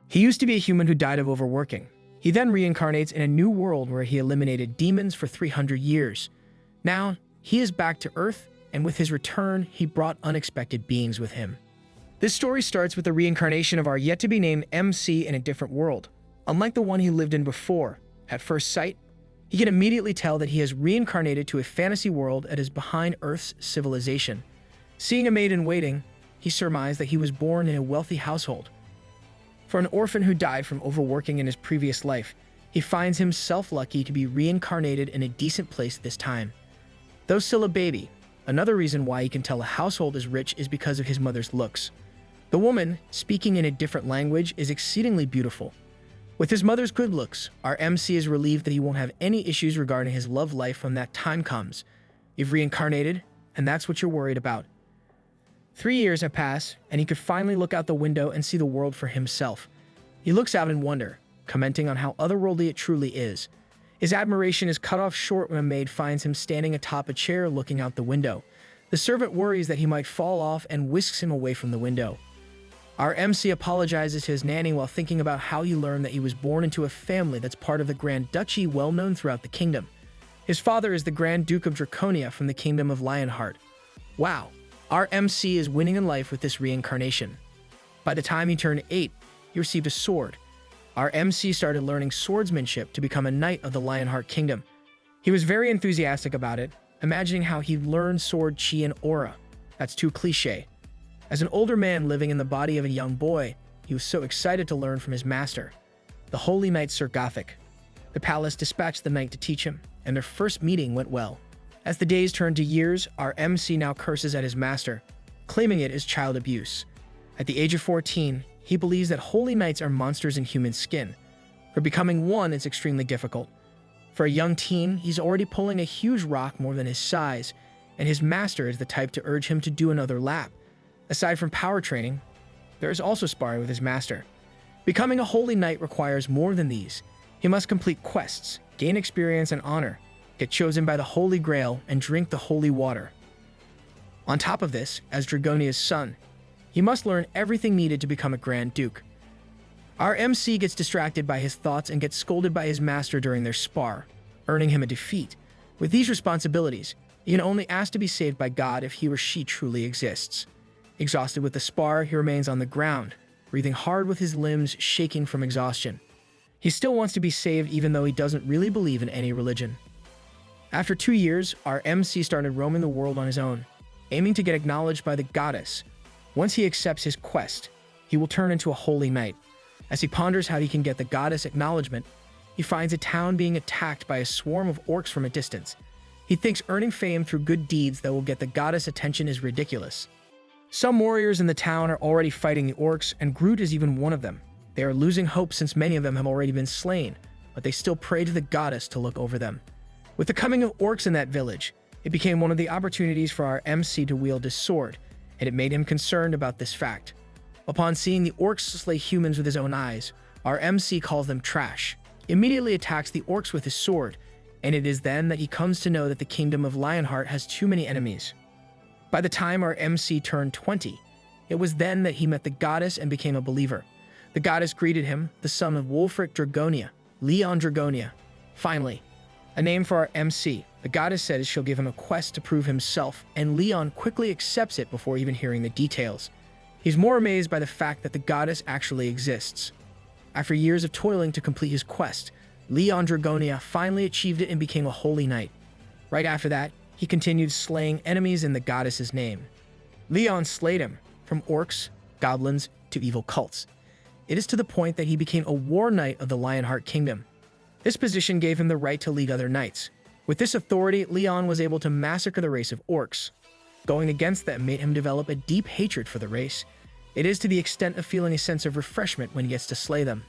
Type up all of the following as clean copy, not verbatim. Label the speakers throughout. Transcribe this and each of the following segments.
Speaker 1: He used to be a human who died of overworking. He then reincarnates in a new world where he eliminated demons for 300 years. Now, he is back to Earth, and with his return, he brought unexpected beings with him. This story starts with the reincarnation of our yet-to-be-named MC in a different world. Unlike the one he lived in before, at first sight, he can immediately tell that he has reincarnated to a fantasy world that is behind Earth's civilization. Seeing a maid in waiting, he surmised that he was born in a wealthy household. For an orphan who died from overworking in his previous life, he finds himself lucky to be reincarnated in a decent place this time. Though still a baby, another reason why he can tell a household is rich is because of his mother's looks. The woman, speaking in a different language, is exceedingly beautiful. With his mother's good looks, our MC is relieved that he won't have any issues regarding his love life when that time comes. You've reincarnated, and that's what you're worried about. 3 years have passed, and he could finally look out the window and see the world for himself. He looks out in wonder, commenting on how otherworldly it truly is. His admiration is cut off short when a maid finds him standing atop a chair looking out the window. The servant worries that he might fall off and whisks him away from the window. Our MC apologizes to his nanny while thinking about how he learned that he was born into a family that's part of the Grand Duchy well known throughout the kingdom. His father is the Grand Duke of Draconia from the Kingdom of Lionheart. Wow, our MC is winning in life with this reincarnation. By the time he turned 8, he received a sword. Our MC started learning swordsmanship to become a knight of the Lionheart Kingdom. He was very enthusiastic about it, imagining how he learned sword chi and aura. That's too cliche. As an older man living in the body of a young boy, he was so excited to learn from his master, the Holy Knight Sir Gothic. The palace dispatched the knight to teach him, and their first meeting went well. As the days turned to years, our MC now curses at his master, claiming it as child abuse. At the age of 14, he believes that holy knights are monsters in human skin. For becoming one, it's extremely difficult. For a young teen, he's already pulling a huge rock more than his size, and his master is the type to urge him to do another lap. Aside from power training, there is also sparring with his master. Becoming a holy knight requires more than these. He must complete quests, gain experience and honor, get chosen by the Holy Grail, and drink the holy water. On top of this, as Dragonia's son, he must learn everything needed to become a Grand Duke. Our MC gets distracted by his thoughts and gets scolded by his master during their spar, earning him a defeat. With these responsibilities, he can only ask to be saved by God if he or she truly exists. Exhausted with the spar, he remains on the ground, breathing hard with his limbs shaking from exhaustion. He still wants to be saved even though he doesn't really believe in any religion. After 2 years, our MC started roaming the world on his own, aiming to get acknowledged by the goddess. Once he accepts his quest, he will turn into a holy knight. As he ponders how he can get the goddess acknowledgement, he finds a town being attacked by a swarm of orcs from a distance. He thinks earning fame through good deeds that will get the goddess attention is ridiculous. Some warriors in the town are already fighting the orcs, and Groot is even one of them. They are losing hope since many of them have already been slain, but they still pray to the goddess to look over them. With the coming of orcs in that village, it became one of the opportunities for our MC to wield his sword, and it made him concerned about this fact. Upon seeing the orcs slay humans with his own eyes, our MC calls them trash, immediately attacks the orcs with his sword, and it is then that he comes to know that the Kingdom of Lionheart has too many enemies. By the time our MC turned 20, it was then that he met the goddess and became a believer. The goddess greeted him, the son of Wulfric Dragonia, Leon Dragonia. Finally, a name for our MC. The goddess says she'll give him a quest to prove himself, and Leon quickly accepts it before even hearing the details. He's more amazed by the fact that the goddess actually exists. After years of toiling to complete his quest, Leon Dragonia finally achieved it and became a holy knight. Right after that, he continued slaying enemies in the goddess's name. Leon slayed him, from orcs, goblins, to evil cults. It is to the point that he became a war knight of the Lionheart Kingdom. This position gave him the right to lead other knights. With this authority, Leon was able to massacre the race of orcs. Going against them made him develop a deep hatred for the race. It is to the extent of feeling a sense of refreshment when he gets to slay them.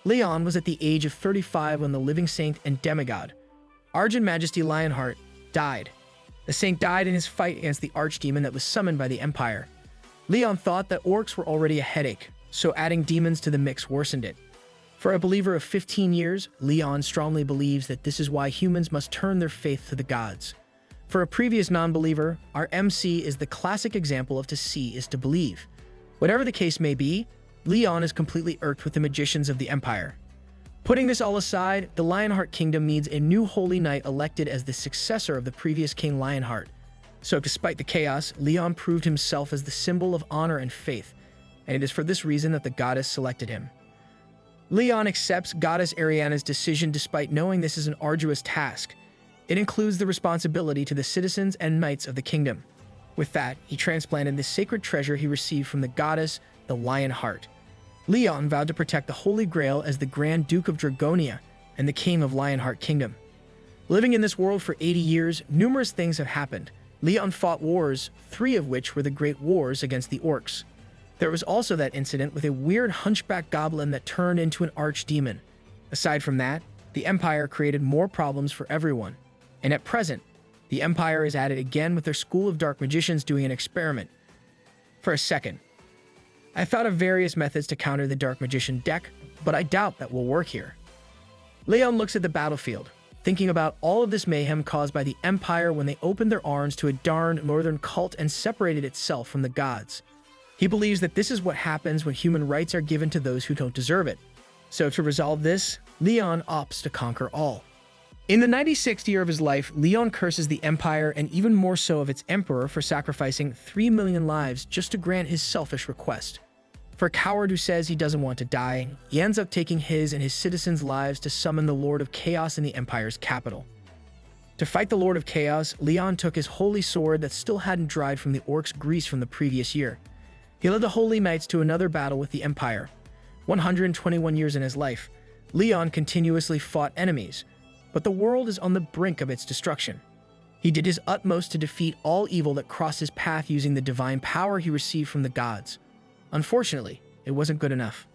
Speaker 1: Leon was at the age of 35 when the living saint and demigod, Argent Majesty Lionheart, died. The saint died in his fight against the archdemon that was summoned by the Empire. Leon thought that orcs were already a headache, so adding demons to the mix worsened it. For a believer of 15 years, Leon strongly believes that this is why humans must turn their faith to the gods. For a previous non-believer, our MC is the classic example of to see is to believe. Whatever the case may be, Leon is completely irked with the magicians of the Empire. Putting this all aside, the Lionheart Kingdom needs a new Holy Knight elected as the successor of the previous King Lionheart. So despite the chaos, Leon proved himself as the symbol of honor and faith, and it is for this reason that the goddess selected him. Leon accepts Goddess Ariana's decision despite knowing this is an arduous task. It includes the responsibility to the citizens and knights of the kingdom. With that, he transplanted the sacred treasure he received from the goddess, the Lionheart. Leon vowed to protect the Holy Grail as the Grand Duke of Dragonia and the King of Lionheart Kingdom. Living in this world for 80 years, numerous things have happened. Leon fought wars, 3 of which were the Great Wars against the orcs. There was also that incident with a weird hunchback goblin that turned into an archdemon. Aside from that, the Empire created more problems for everyone. And at present, the Empire is at it again with their school of dark magicians doing an experiment. For a second, I thought of various methods to counter the Dark Magician deck, but I doubt that will work here. Leon looks at the battlefield, thinking about all of this mayhem caused by the Empire when they opened their arms to a darned northern cult and separated itself from the gods. He believes that this is what happens when human rights are given to those who don't deserve it. So to resolve this, Leon opts to conquer all. In the 96th year of his life, Leon curses the Empire and even more so of its emperor for sacrificing 3 million lives just to grant his selfish request. For a coward who says he doesn't want to die, he ends up taking his and his citizens' lives to summon the Lord of Chaos in the Empire's capital. To fight the Lord of Chaos, Leon took his holy sword that still hadn't dried from the orcs' grease from the previous year. He led the Holy Knights to another battle with the Empire. 121 years in his life, Leon continuously fought enemies, but the world is on the brink of its destruction. He did his utmost to defeat all evil that crossed his path using the divine power he received from the gods. Unfortunately, it wasn't good enough.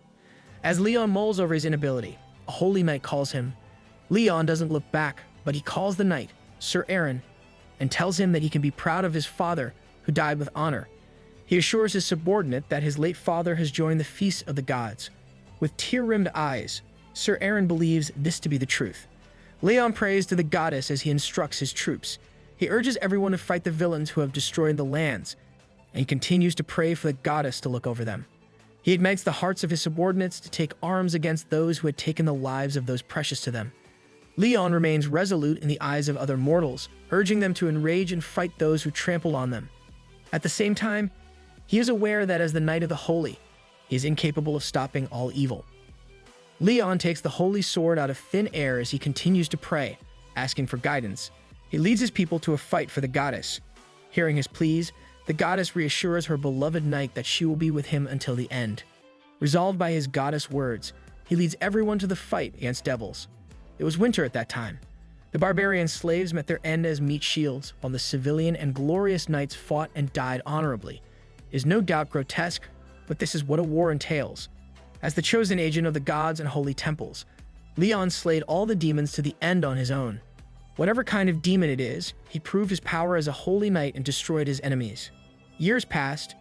Speaker 1: As Leon mulls over his inability, a holy knight calls him. Leon doesn't look back, but he calls the knight, Sir Aaron, and tells him that he can be proud of his father, who died with honor. He assures his subordinate that his late father has joined the feast of the gods. With tear-rimmed eyes, Sir Aaron believes this to be the truth. Leon prays to the goddess as he instructs his troops. He urges everyone to fight the villains who have destroyed the lands, and he continues to pray for the goddess to look over them. He ignites the hearts of his subordinates to take arms against those who had taken the lives of those precious to them. Leon remains resolute in the eyes of other mortals, urging them to enrage and fight those who trample on them. At the same time, he is aware that as the Knight of the Holy, he is incapable of stopping all evil. Leon takes the holy sword out of thin air as he continues to pray, asking for guidance. He leads his people to a fight for the goddess. Hearing his pleas, the goddess reassures her beloved knight that she will be with him until the end. Resolved by his goddess words, he leads everyone to the fight against devils. It was winter at that time. The barbarian slaves met their end as meat shields, while the civilian and glorious knights fought and died honorably. It is no doubt grotesque, but this is what a war entails. As the chosen agent of the gods and holy temples, Leon slayed all the demons to the end on his own. Whatever kind of demon it is, he proved his power as a holy knight and destroyed his enemies. Years passed,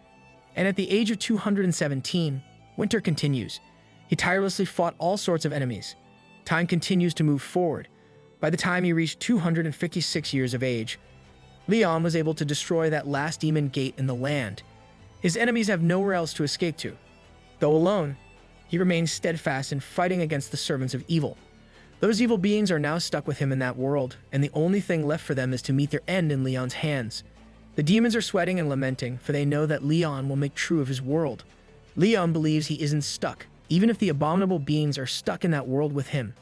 Speaker 1: and at the age of 217, winter continues. He tirelessly fought all sorts of enemies. Time continues to move forward. By the time he reached 256 years of age, Leon was able to destroy that last demon gate in the land. His enemies have nowhere else to escape to. Though alone, he remains steadfast in fighting against the servants of evil. Those evil beings are now stuck with him in that world, and the only thing left for them is to meet their end in Leon's hands. The demons are sweating and lamenting, for they know that Leon will make true of his world. Leon believes he isn't stuck, even if the abominable beings are stuck in that world with him.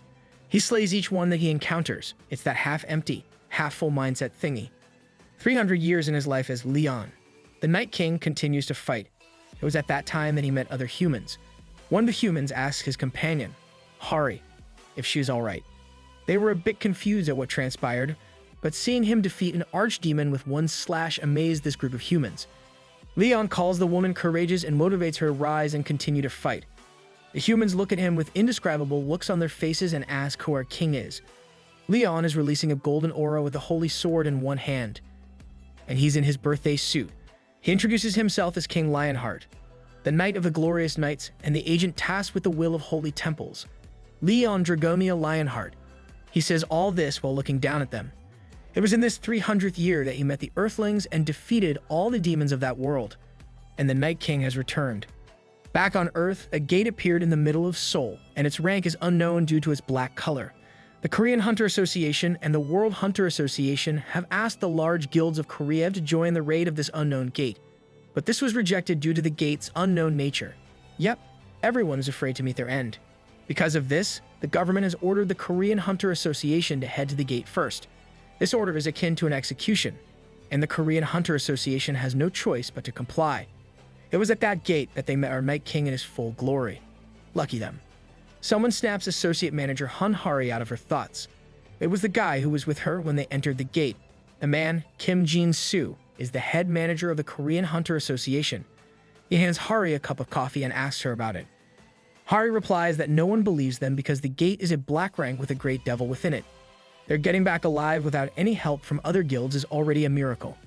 Speaker 1: He slays each one that he encounters. It's that half-empty, half-full mindset thingy. 300 years in his life as Leon, the Night King continues to fight. It was at that time that he met other humans. One of the humans asks his companion, Hari, if she is all right. They were a bit confused at what transpired, but seeing him defeat an archdemon with one slash amazed this group of humans. Leon calls the woman courageous and motivates her to rise and continue to fight. The humans look at him with indescribable looks on their faces and ask who our king is. Leon is releasing a golden aura with a holy sword in one hand, and he's in his birthday suit. He introduces himself as King Lionheart, the Knight of the Glorious Knights and the agent tasked with the will of holy temples. Leon Dragonia Lionheart. He says all this while looking down at them. It was in this 300th year that he met the Earthlings and defeated all the demons of that world, and the Night King has returned. Back on Earth, a gate appeared in the middle of Seoul, and its rank is unknown due to its black color. The Korean Hunter Association and the World Hunter Association have asked the large guilds of Korea to join the raid of this unknown gate, but this was rejected due to the gate's unknown nature. Yep, everyone is afraid to meet their end. Because of this, the government has ordered the Korean Hunter Association to head to the gate first. This order is akin to an execution, and the Korean Hunter Association has no choice but to comply. It was at that gate that they met our Night King in his full glory. Lucky them. Someone snaps Associate Manager Hun Hari out of her thoughts. It was the guy who was with her when they entered the gate. The man, Kim Jin-soo, is the head manager of the Korean Hunter Association. He hands Hari a cup of coffee and asks her about it. Hari replies that no one believes them because the gate is a black rank with a great devil within it. Their getting back alive without any help from other guilds is already a miracle.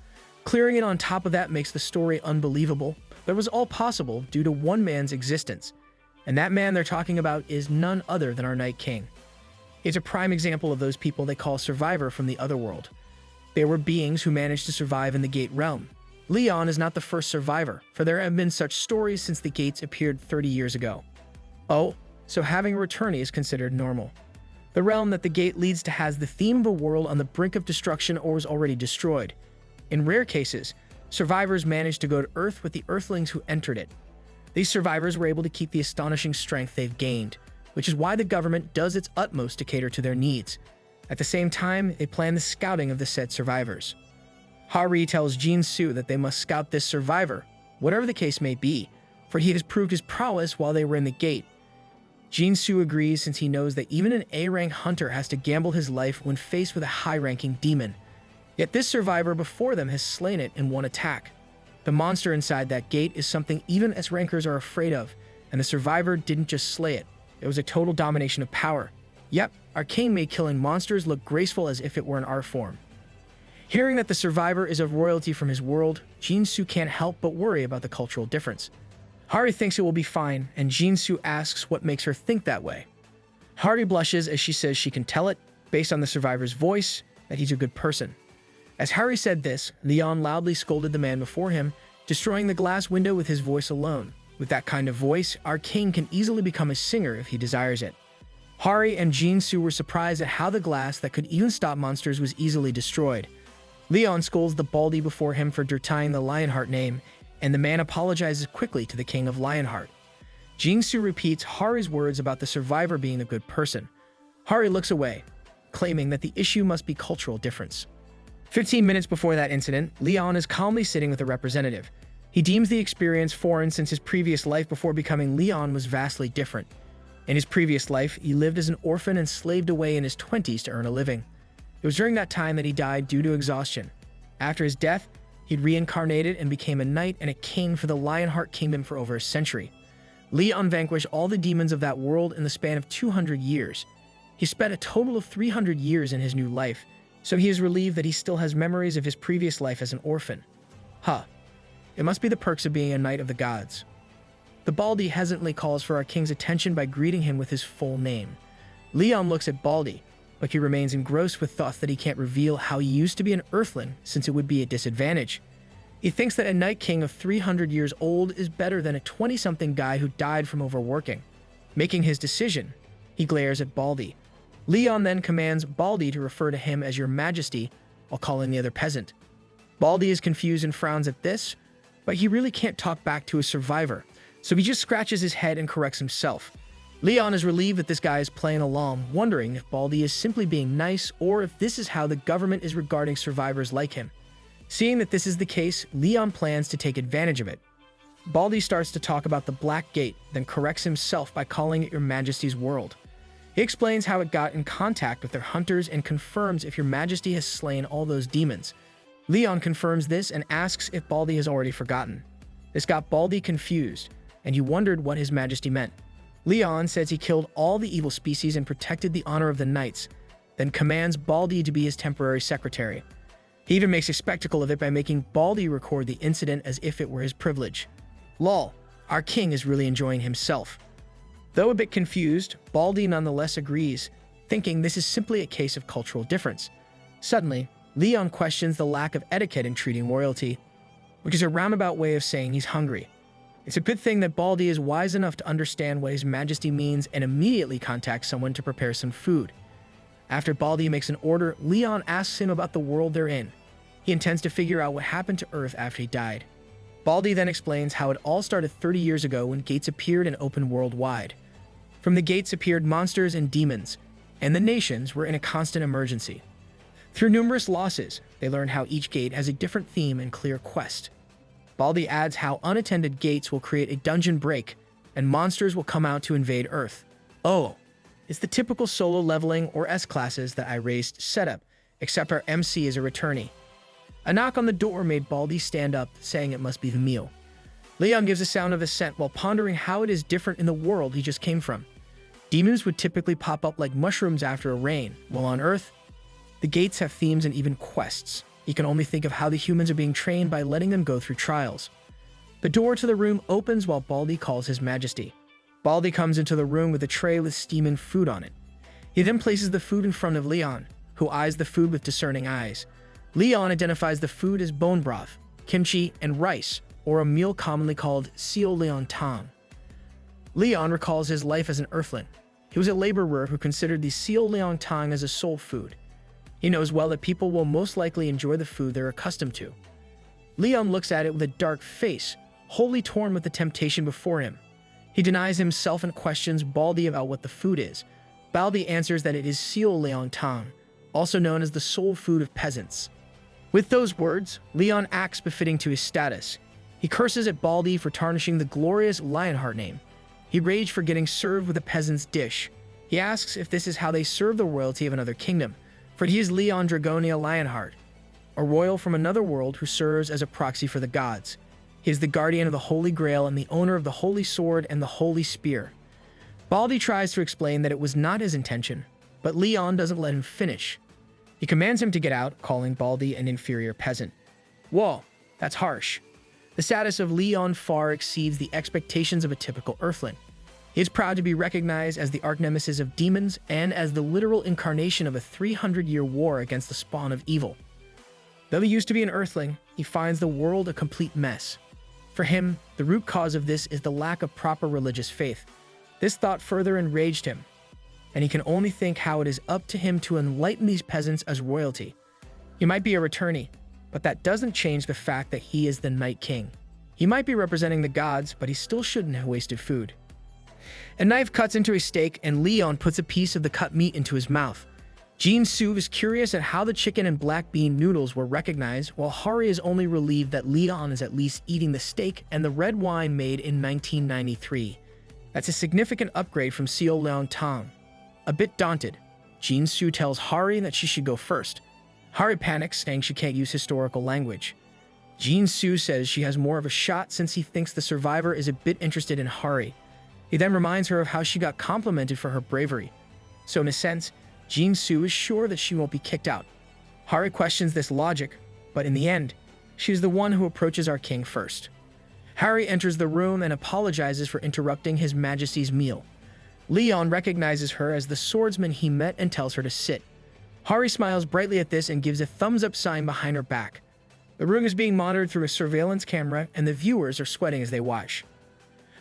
Speaker 1: Clearing it on top of that makes the story unbelievable, but it was all possible due to one man's existence. And that man they're talking about is none other than our Night King. He's a prime example of those people they call survivor from the other world. They were beings who managed to survive in the Gate realm. Leon is not the first survivor, for there have been such stories since the Gates appeared 30 years ago. Oh, so having a returnee is considered normal. The realm that the Gate leads to has the theme of a world on the brink of destruction or was already destroyed. In rare cases, survivors managed to go to Earth with the Earthlings who entered it. These survivors were able to keep the astonishing strength they've gained, which is why the government does its utmost to cater to their needs. At the same time, they plan the scouting of the said survivors. Hari tells Jin-soo that they must scout this survivor, whatever the case may be, for he has proved his prowess while they were in the gate. Jin-soo agrees since he knows that even an A-rank hunter has to gamble his life when faced with a high-ranking demon. Yet this survivor before them has slain it in one attack. The monster inside that gate is something even S-rankers are afraid of, and the survivor didn't just slay it. It was a total domination of power. Yep, our king made killing monsters look graceful as if it were an art form. Hearing that the survivor is of royalty from his world, Jin-soo can't help but worry about the cultural difference. Hari thinks it will be fine, and Jin-soo asks what makes her think that way. Hari blushes as she says she can tell it, based on the survivor's voice, that he's a good person. As Hari said this, Leon loudly scolded the man before him, destroying the glass window with his voice alone. With that kind of voice, our king can easily become a singer if he desires it. Hari and Jin-soo were surprised at how the glass that could even stop monsters was easily destroyed. Leon scolds the Baldy before him for dirtying the Lionheart name, and the man apologizes quickly to the king of Lionheart. Jin-soo repeats Hari's words about the survivor being a good person. Hari looks away, claiming that the issue must be cultural difference. 15 minutes before that incident, Leon is calmly sitting with a representative. He deems the experience foreign since his previous life before becoming Leon was vastly different. In his previous life, he lived as an orphan and slaved away in his 20s to earn a living. It was during that time that he died due to exhaustion. After his death, he'd reincarnated and became a knight and a king for the Lionheart Kingdom for over a century. Leon vanquished all the demons of that world in the span of 200 years. He spent a total of 300 years in his new life, so he is relieved that he still has memories of his previous life as an orphan. Huh. It must be the perks of being a knight of the gods. The Baldy hesitantly calls for our king's attention by greeting him with his full name. Leon looks at Baldy, but he remains engrossed with thoughts that he can't reveal how he used to be an earthling since it would be a disadvantage. He thinks that a Night King of 300 years old is better than a 20-something guy who died from overworking. Making his decision, he glares at Baldy. Leon then commands Baldy to refer to him as Your Majesty while calling the other peasant. Baldy is confused and frowns at this, but he really can't talk back to a survivor, so he just scratches his head and corrects himself. Leon is relieved that this guy is playing along, wondering if Baldy is simply being nice or if this is how the government is regarding survivors like him. Seeing that this is the case, Leon plans to take advantage of it. Baldy starts to talk about the Black Gate, then corrects himself by calling it Your Majesty's world. He explains how it got in contact with their hunters and confirms if Your Majesty has slain all those demons. Leon confirms this and asks if Baldy has already forgotten. This got Baldy confused, and he wondered what His Majesty meant. Leon says he killed all the evil species and protected the honor of the knights, then commands Baldy to be his temporary secretary. He even makes a spectacle of it by making Baldy record the incident as if it were his privilege. Lol, our king is really enjoying himself. Though a bit confused, Baldy nonetheless agrees, thinking this is simply a case of cultural difference. Suddenly, Leon questions the lack of etiquette in treating royalty, which is a roundabout way of saying he's hungry. It's a good thing that Baldy is wise enough to understand what His Majesty means and immediately contacts someone to prepare some food. After Baldy makes an order, Leon asks him about the world they're in. He intends to figure out what happened to Earth after he died. Baldy then explains how it all started 30 years ago when gates appeared and opened worldwide. From the gates appeared monsters and demons, and the nations were in a constant emergency. Through numerous losses, they learned how each gate has a different theme and clear quest. Baldy adds how unattended gates will create a dungeon break, and monsters will come out to invade Earth. Oh, it's the typical solo leveling or S-classes that I raised setup, except our MC is a returnee. A knock on the door made Baldy stand up, saying it must be the meal. Leon gives a sound of assent while pondering how it is different in the world he just came from. Demons would typically pop up like mushrooms after a rain, while on Earth, the gates have themes and even quests. He can only think of how the humans are being trained by letting them go through trials. The door to the room opens while Baldy calls His Majesty. Baldy comes into the room with a tray with steaming food on it. He then places the food in front of Leon, who eyes the food with discerning eyes. Leon identifies the food as bone broth, kimchi, and rice, or a meal commonly called seo leon tang. Leon recalls his life as an earthling. He was a laborer who considered the seo leon tang as a soul food. He knows well that people will most likely enjoy the food they're accustomed to. Leon looks at it with a dark face, wholly torn with the temptation before him. He denies himself and questions Baldy about what the food is. Baldy answers that it is seo leon tang, also known as the soul food of peasants. With those words, Leon acts befitting to his status. He curses at Baldy for tarnishing the glorious Lionheart name. He raged for getting served with a peasant's dish. He asks if this is how they serve the royalty of another kingdom, for he is Leon Dragonia Lionheart, a royal from another world who serves as a proxy for the gods. He is the guardian of the Holy Grail and the owner of the Holy Sword and the Holy Spear. Baldy tries to explain that it was not his intention, but Leon doesn't let him finish. He commands him to get out, calling Baldy an inferior peasant. Whoa, that's harsh. The status of Leon far exceeds the expectations of a typical Earthling. He is proud to be recognized as the arch-nemesis of demons and as the literal incarnation of a 300-year war against the spawn of evil. Though he used to be an Earthling, he finds the world a complete mess. For him, the root cause of this is the lack of proper religious faith. This thought further enraged him, and he can only think how it is up to him to enlighten these peasants as royalty. He might be a returnee, but that doesn't change the fact that he is the Night King. He might be representing the gods, but he still shouldn't have wasted food. A knife cuts into a steak, and Leon puts a piece of the cut meat into his mouth. Jin-Soo is curious at how the chicken and black bean noodles were recognized, while Hari is only relieved that Leon is at least eating the steak and the red wine made in 1993. That's a significant upgrade from seo leon tang. A bit daunted, Jin-Soo tells Hari that she should go first. Hari panics, saying she can't use historical language. Jin-Soo says she has more of a shot since he thinks the survivor is a bit interested in Hari. He then reminds her of how she got complimented for her bravery. So in a sense, Jin-Soo is sure that she won't be kicked out. Hari questions this logic, but in the end, she is the one who approaches our king first. Hari enters the room and apologizes for interrupting His Majesty's meal. Leon recognizes her as the swordsman he met and tells her to sit. Hari smiles brightly at this and gives a thumbs-up sign behind her back. The room is being monitored through a surveillance camera, and the viewers are sweating as they watch.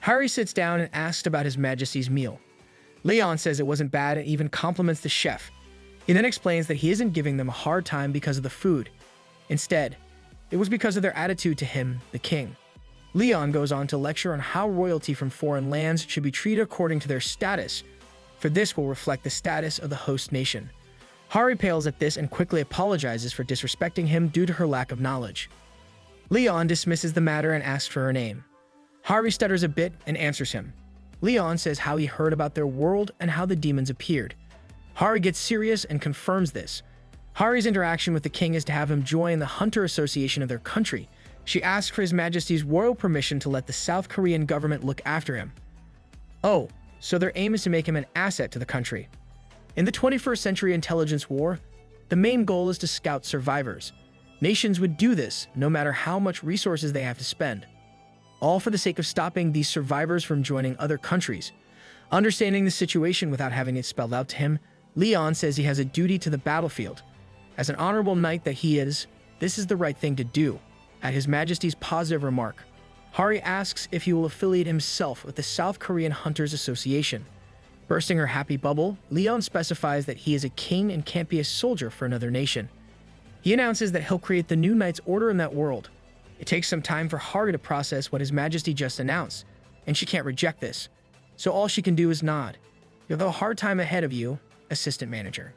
Speaker 1: Hari sits down and asks about His Majesty's meal. Leon says it wasn't bad and even compliments the chef. He then explains that he isn't giving them a hard time because of the food. Instead, it was because of their attitude to him, the king. Leon goes on to lecture on how royalty from foreign lands should be treated according to their status, for this will reflect the status of the host nation. Hari pales at this and quickly apologizes for disrespecting him due to her lack of knowledge. Leon dismisses the matter and asks for her name. Hari stutters a bit and answers him. Leon says how he heard about their world and how the demons appeared. Hari gets serious and confirms this. Hari's interaction with the king is to have him join the Hunter Association of their country. She asks for His Majesty's royal permission to let the South Korean government look after him. Oh, so their aim is to make him an asset to the country. In the 21st century intelligence war, the main goal is to scout survivors. Nations would do this no matter how much resources they have to spend, all for the sake of stopping these survivors from joining other countries. Understanding the situation without having it spelled out to him, Leon says he has a duty to the battlefield. As an honorable knight that he is, this is the right thing to do. At His Majesty's positive remark, Hari asks if he will affiliate himself with the South Korean Hunters Association. Bursting her happy bubble, Leon specifies that he is a king and can't be a soldier for another nation. He announces that he'll create the new Knight's Order in that world. It takes some time for Hari to process what His Majesty just announced, and she can't reject this. So all she can do is nod. You have a hard time ahead of you, assistant manager.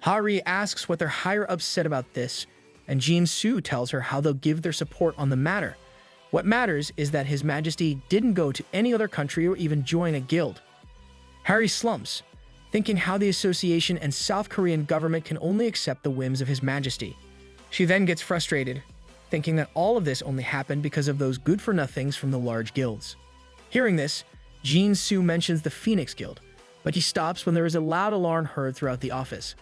Speaker 1: Hari asks what their higher-ups said about this, and Jin-Soo tells her how they'll give their support on the matter. What matters is that His Majesty didn't go to any other country or even join a guild. Hari slumps, thinking how the association and South Korean government can only accept the whims of His Majesty. She then gets frustrated, thinking that all of this only happened because of those good-for-nothings from the large guilds. Hearing this, Jin-Soo mentions the Phoenix Guild, but he stops when there is a loud alarm heard throughout the office.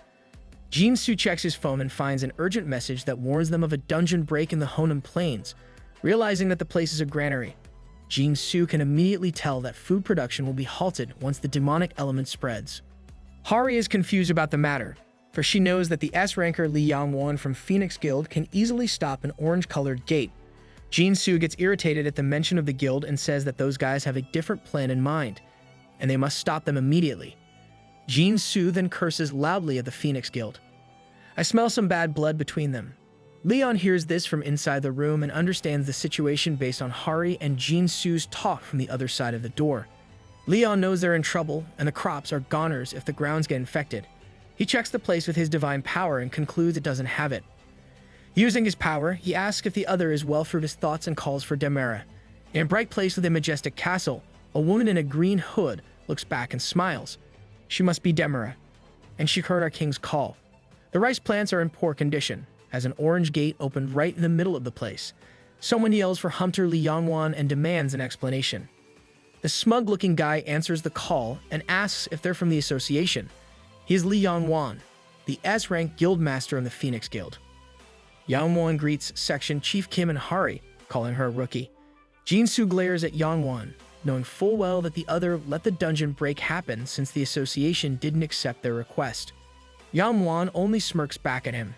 Speaker 1: Jin-Soo checks his phone and finds an urgent message that warns them of a dungeon break in the Honan Plains. Realizing that the place is a granary, Jin-Soo can immediately tell that food production will be halted once the demonic element spreads. Hari is confused about the matter, for she knows that the S-ranker Lee Yang-won from Phoenix Guild can easily stop an orange-colored gate. Jin-Soo gets irritated at the mention of the guild and says that those guys have a different plan in mind, and they must stop them immediately. Jin-Soo then curses loudly at the Phoenix Guild. I smell some bad blood between them. Leon hears this from inside the room and understands the situation based on Hari and Jin-Soo's talk from the other side of the door. Leon knows they're in trouble, and the crops are goners if the grounds get infected. He checks the place with his divine power and concludes it doesn't have it. Using his power, he asks if the other is well through his thoughts and calls for Demara. In a bright place with a majestic castle, a woman in a green hood looks back and smiles. She must be Demara, and she heard our king's call. The rice plants are in poor condition, as an orange gate opened right in the middle of the place. Someone yells for Hunter Lee Yang-won and demands an explanation. The smug-looking guy answers the call and asks if they're from the association. He is Lee Yang-won, the S-rank guildmaster in the Phoenix Guild. Yang-won greets Section Chief Kim and Hari, calling her a rookie. Jin-Soo glares at Yang-won, knowing full well that the other let the dungeon break happen since the association didn't accept their request. Yang-won only smirks back at him.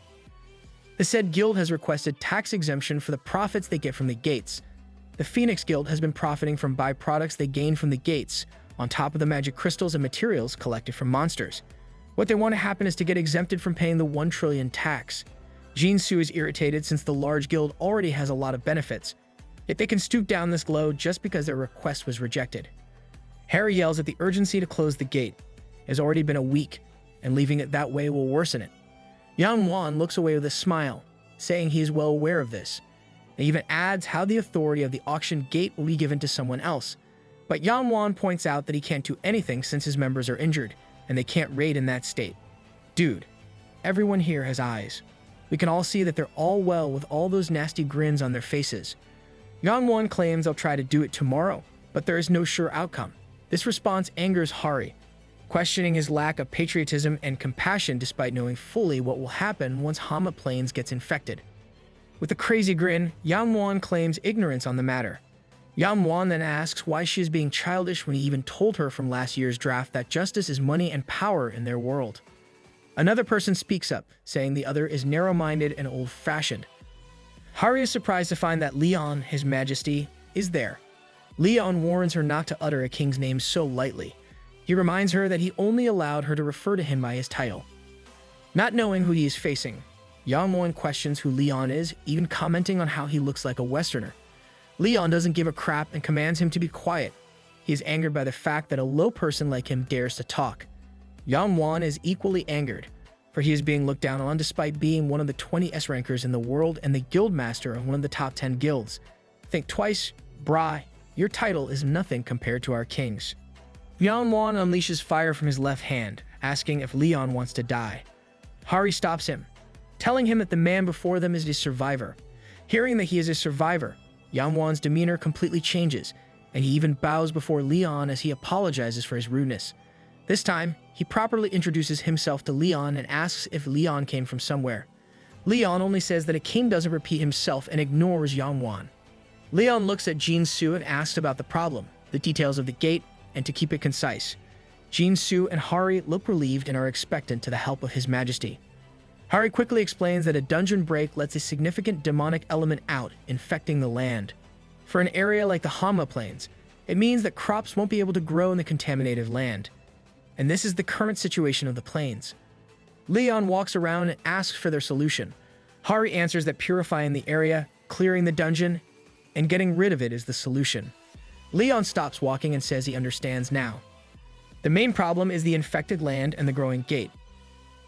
Speaker 1: The said guild has requested tax exemption for the profits they get from the gates. The Phoenix Guild has been profiting from byproducts they gain from the gates, on top of the magic crystals and materials collected from monsters. What they want to happen is to get exempted from paying the 1 trillion tax. Jin-Soo is irritated since the large guild already has a lot of benefits, yet they can stoop down this low just because their request was rejected. Hari yells at the urgency to close the gate. It has already been a week, and leaving it that way will worsen it. Yang-won looks away with a smile, saying he is well aware of this. He even adds how the authority of the auction gate will be given to someone else. But Yang-won points out that he can't do anything since his members are injured, and they can't raid in that state. Dude, everyone here has eyes. We can all see that they're all well with all those nasty grins on their faces. Yang-won claims they'll try to do it tomorrow, but there is no sure outcome. This response angers Hari, questioning his lack of patriotism and compassion despite knowing fully what will happen once Hama Plains gets infected. With a crazy grin, Yang-won claims ignorance on the matter. Yang-won then asks why she is being childish when he even told her from last year's draft that justice is money and power in their world. Another person speaks up, saying the other is narrow-minded and old-fashioned. Hari is surprised to find that Leon, His Majesty, is there. Leon warns her not to utter a king's name so lightly. He reminds her that he only allowed her to refer to him by his title. Not knowing who he is facing, Yang-won questions who Leon is, even commenting on how he looks like a Westerner. Leon doesn't give a crap and commands him to be quiet. He is angered by the fact that a low person like him dares to talk. Yang-won is equally angered, for he is being looked down on despite being one of the 20 S-rankers in the world and the guildmaster of one of the top 10 guilds. Think twice, brah, your title is nothing compared to our king's. Yang-won unleashes fire from his left hand, asking if Leon wants to die. Hari stops him, telling him that the man before them is a survivor. Hearing that he is a survivor, Yang-won's demeanor completely changes, and he even bows before Leon as he apologizes for his rudeness. This time, he properly introduces himself to Leon and asks if Leon came from somewhere. Leon only says that a king doesn't repeat himself and ignores Yang-won. Leon looks at Jin-Soo and asks about the problem, the details of the gate, and to keep it concise. Jin-Soo and Hari look relieved and are expectant to the help of His Majesty. Hari quickly explains that a dungeon break lets a significant demonic element out, infecting the land. For an area like the Hama Plains, it means that crops won't be able to grow in the contaminated land. And this is the current situation of the plains. Leon walks around and asks for their solution. Hari answers that purifying the area, clearing the dungeon, and getting rid of it is the solution. Leon stops walking and says he understands now. The main problem is the infected land and the growing gate.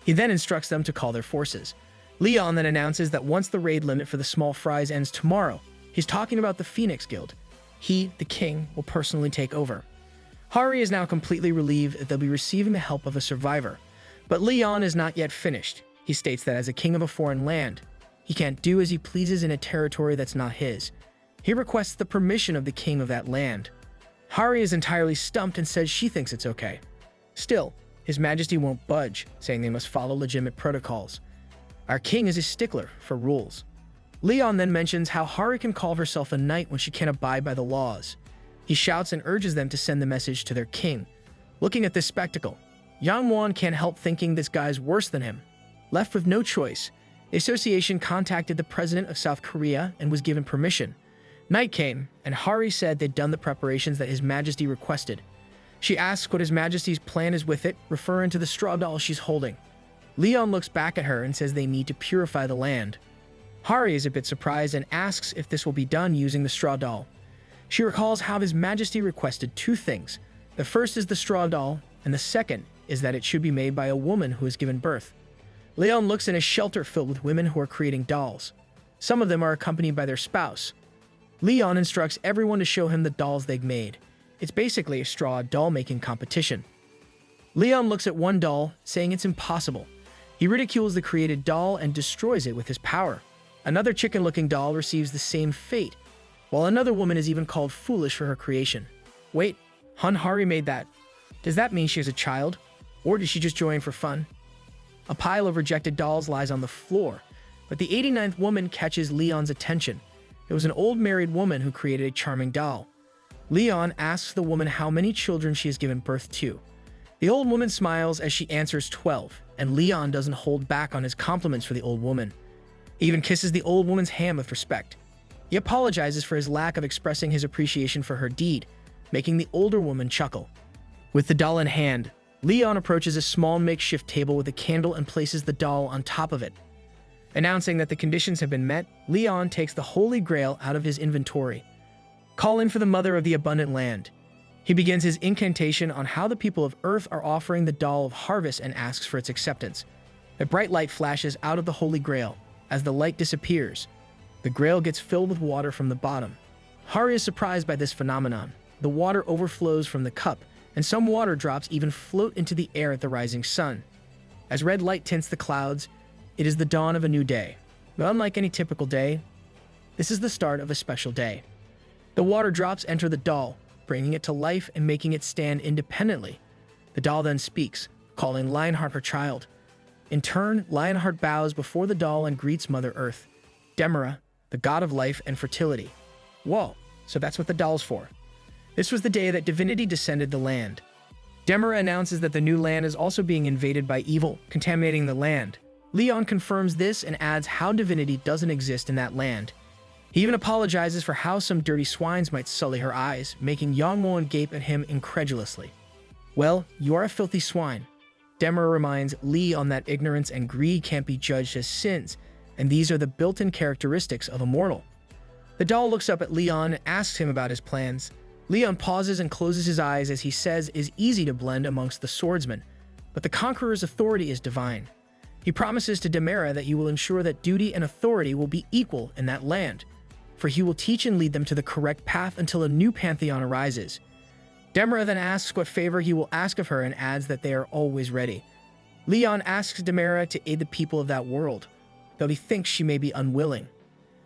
Speaker 1: He then instructs them to call their forces. Leon then announces that once the raid limit for the small fries ends tomorrow, he's talking about the Phoenix Guild. He, the king, will personally take over. Hari is now completely relieved that they'll be receiving the help of a survivor. But Leon is not yet finished. He states that as a king of a foreign land, he can't do as he pleases in a territory that's not his. He requests the permission of the king of that land. Hari is entirely stumped and says she thinks it's okay. Still, His Majesty won't budge, saying they must follow legitimate protocols. Our king is a stickler for rules. Leon then mentions how Hari can call herself a knight when she can't abide by the laws. He shouts and urges them to send the message to their king. Looking at this spectacle, Yang Wan can't help thinking this guy's worse than him. Left with no choice, the association contacted the president of South Korea and was given permission. Night came, and Hari said they'd done the preparations that His Majesty requested. She asks what His Majesty's plan is with it, referring to the straw doll she's holding. Leon looks back at her and says they need to purify the land. Hari is a bit surprised and asks if this will be done using the straw doll. She recalls how His Majesty requested two things. The first is the straw doll, and the second is that it should be made by a woman who has given birth. Leon looks in a shelter filled with women who are creating dolls. Some of them are accompanied by their spouse. Leon instructs everyone to show him the dolls they've made. It's basically a straw doll-making competition. Leon looks at one doll, saying it's impossible. He ridicules the created doll and destroys it with his power. Another chicken-looking doll receives the same fate, while another woman is even called foolish for her creation. Wait, Hari made that. Does that mean she has a child? Or did she just join for fun? A pile of rejected dolls lies on the floor, but the 89th woman catches Leon's attention. It was an old married woman who created a charming doll. Leon asks the woman how many children she has given birth to. The old woman smiles as she answers 12, and Leon doesn't hold back on his compliments for the old woman. He even kisses the old woman's hand with respect. He apologizes for his lack of expressing his appreciation for her deed, making the older woman chuckle. With the doll in hand, Leon approaches a small makeshift table with a candle and places the doll on top of it. Announcing that the conditions have been met, Leon takes the Holy Grail out of his inventory. Call in for the Mother of the Abundant Land. He begins his incantation on how the people of Earth are offering the doll of harvest and asks for its acceptance. A bright light flashes out of the Holy Grail. As the light disappears, the Grail gets filled with water from the bottom. Hari is surprised by this phenomenon. The water overflows from the cup, and some water drops even float into the air at the rising sun. As red light tints the clouds, it is the dawn of a new day. But unlike any typical day, this is the start of a special day. The water drops enter the doll, bringing it to life and making it stand independently. The doll then speaks, calling Lionheart her child. In turn, Lionheart bows before the doll and greets Mother Earth, Demira, the god of life and fertility. Whoa, so that's what the doll's for. This was the day that divinity descended the land. Demira announces that the new land is also being invaded by evil, contaminating the land. Leon confirms this and adds how divinity doesn't exist in that land. He even apologizes for how some dirty swines might sully her eyes, making Yang Moan gape at him incredulously. Well, you are a filthy swine. Demira reminds Leon that ignorance and greed can't be judged as sins, and these are the built-in characteristics of a mortal. The doll looks up at Leon and asks him about his plans. Leon pauses and closes his eyes as he says it is easy to blend amongst the swordsmen, but the conqueror's authority is divine. He promises to Demira that he will ensure that duty and authority will be equal in that land, for he will teach and lead them to the correct path until a new pantheon arises. Demira then asks what favor he will ask of her and adds that they are always ready. Leon asks Demira to aid the people of that world, though he thinks she may be unwilling.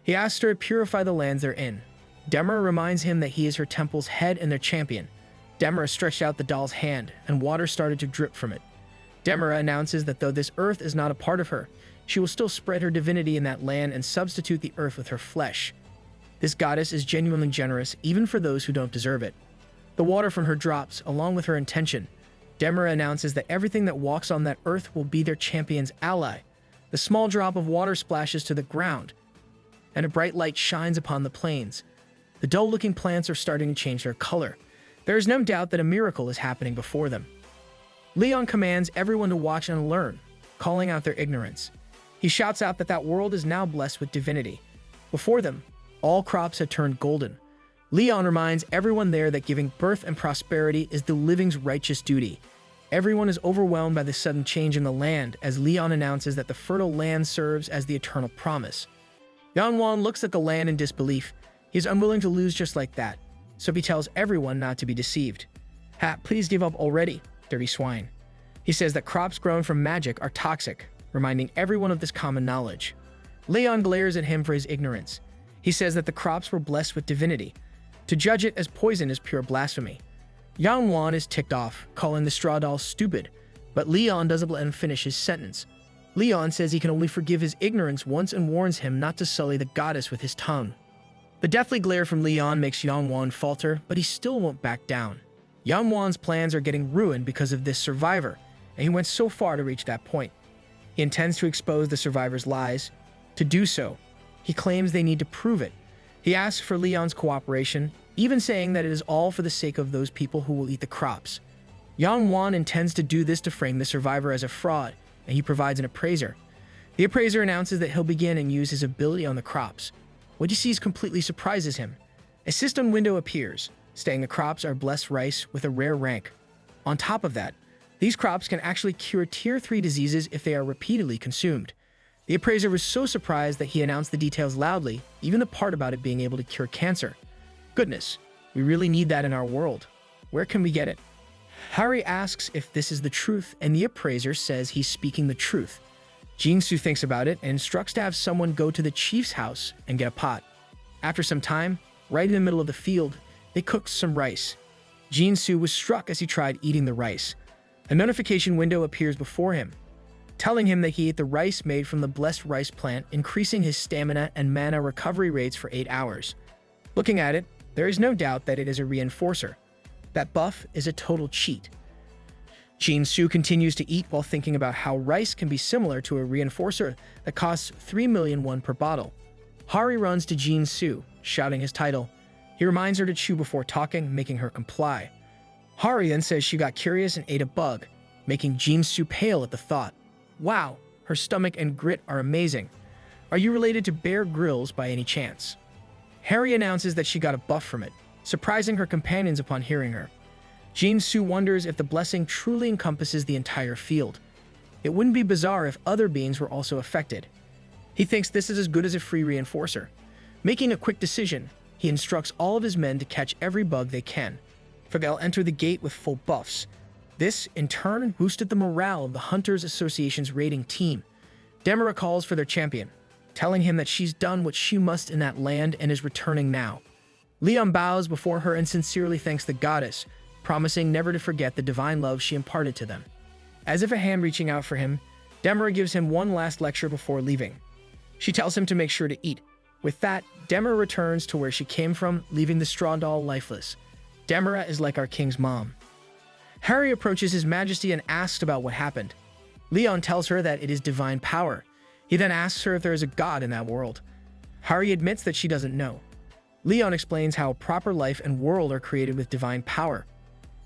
Speaker 1: He asks her to purify the lands they're in. Demira reminds him that he is her temple's head and their champion. Demira stretched out the doll's hand, and water started to drip from it. Demira announces that though this earth is not a part of her, she will still spread her divinity in that land and substitute the earth with her flesh. This goddess is genuinely generous, even for those who don't deserve it. The water from her drops, along with her intention. Demira announces that everything that walks on that earth will be their champion's ally. The small drop of water splashes to the ground, and a bright light shines upon the plains. The dull-looking plants are starting to change their color. There is no doubt that a miracle is happening before them. Leon commands everyone to watch and learn, calling out their ignorance. He shouts out that that world is now blessed with divinity. Before them, all crops had turned golden. Leon reminds everyone there that giving birth and prosperity is the living's righteous duty. Everyone is overwhelmed by the sudden change in the land as Leon announces that the fertile land serves as the eternal promise. Yanwan looks at the land in disbelief. He is unwilling to lose just like that, so he tells everyone not to be deceived. "Ha, please give up already, dirty swine." He says that crops grown from magic are toxic, reminding everyone of this common knowledge. Leon glares at him for his ignorance. He says that the crops were blessed with divinity. To judge it as poison is pure blasphemy. Yanwan is ticked off, calling the straw doll stupid, but Leon doesn't let him finish his sentence. Leon says he can only forgive his ignorance once and warns him not to sully the goddess with his tongue. The deathly glare from Leon makes Yanwan falter, but he still won't back down. Yanwan's plans are getting ruined because of this survivor, and he went so far to reach that point. He intends to expose the survivor's lies. To do so, he claims they need to prove it. He asks for Leon's cooperation, even saying that it is all for the sake of those people who will eat the crops. Yanwan intends to do this to frame the survivor as a fraud, and he provides an appraiser. The appraiser announces that he'll begin and use his ability on the crops. What he sees completely surprises him. A system window appears, stating the crops are blessed rice with a rare rank. On top of that, these crops can actually cure Tier 3 diseases if they are repeatedly consumed. The appraiser was so surprised that he announced the details loudly, even the part about it being able to cure cancer. Goodness, we really need that in our world. Where can we get it? Harry asks if this is the truth, and the appraiser says he's speaking the truth. Jinsu thinks about it and instructs to have someone go to the chief's house and get a pot. After some time, right in the middle of the field, they cooked some rice. Jinsu was struck as he tried eating the rice. A notification window appears before him, telling him that he ate the rice made from the blessed rice plant, increasing his stamina and mana recovery rates for 8 hours. Looking at it, there is no doubt that it is a reinforcer. That buff is a total cheat. Jinsu continues to eat while thinking about how rice can be similar to a reinforcer that costs 3 million won per bottle. Hari runs to Jinsu, shouting his title. He reminds her to chew before talking, making her comply. Hari then says she got curious and ate a bug, making Jinsu pale at the thought. Wow, her stomach and grit are amazing. Are you related to Bear Grylls by any chance? Harry announces that she got a buff from it, surprising her companions upon hearing her. Jinsu wonders if the blessing truly encompasses the entire field. It wouldn't be bizarre if other beings were also affected. He thinks this is as good as a free reinforcer. Making a quick decision, he instructs all of his men to catch every bug they can, for they'll enter the gate with full buffs. This, in turn, boosted the morale of the Hunters Association's raiding team. Demira calls for their champion, telling him that she's done what she must in that land and is returning now. Leon bows before her and sincerely thanks the goddess, promising never to forget the divine love she imparted to them. As if a hand reaching out for him, Demira gives him one last lecture before leaving. She tells him to make sure to eat. With that, Demira returns to where she came from, leaving the straw doll lifeless. Demira is like our king's mom. Harry approaches His Majesty and asks about what happened. Leon tells her that it is divine power. He then asks her if there is a god in that world. Harry admits that she doesn't know. Leon explains how a proper life and world are created with divine power.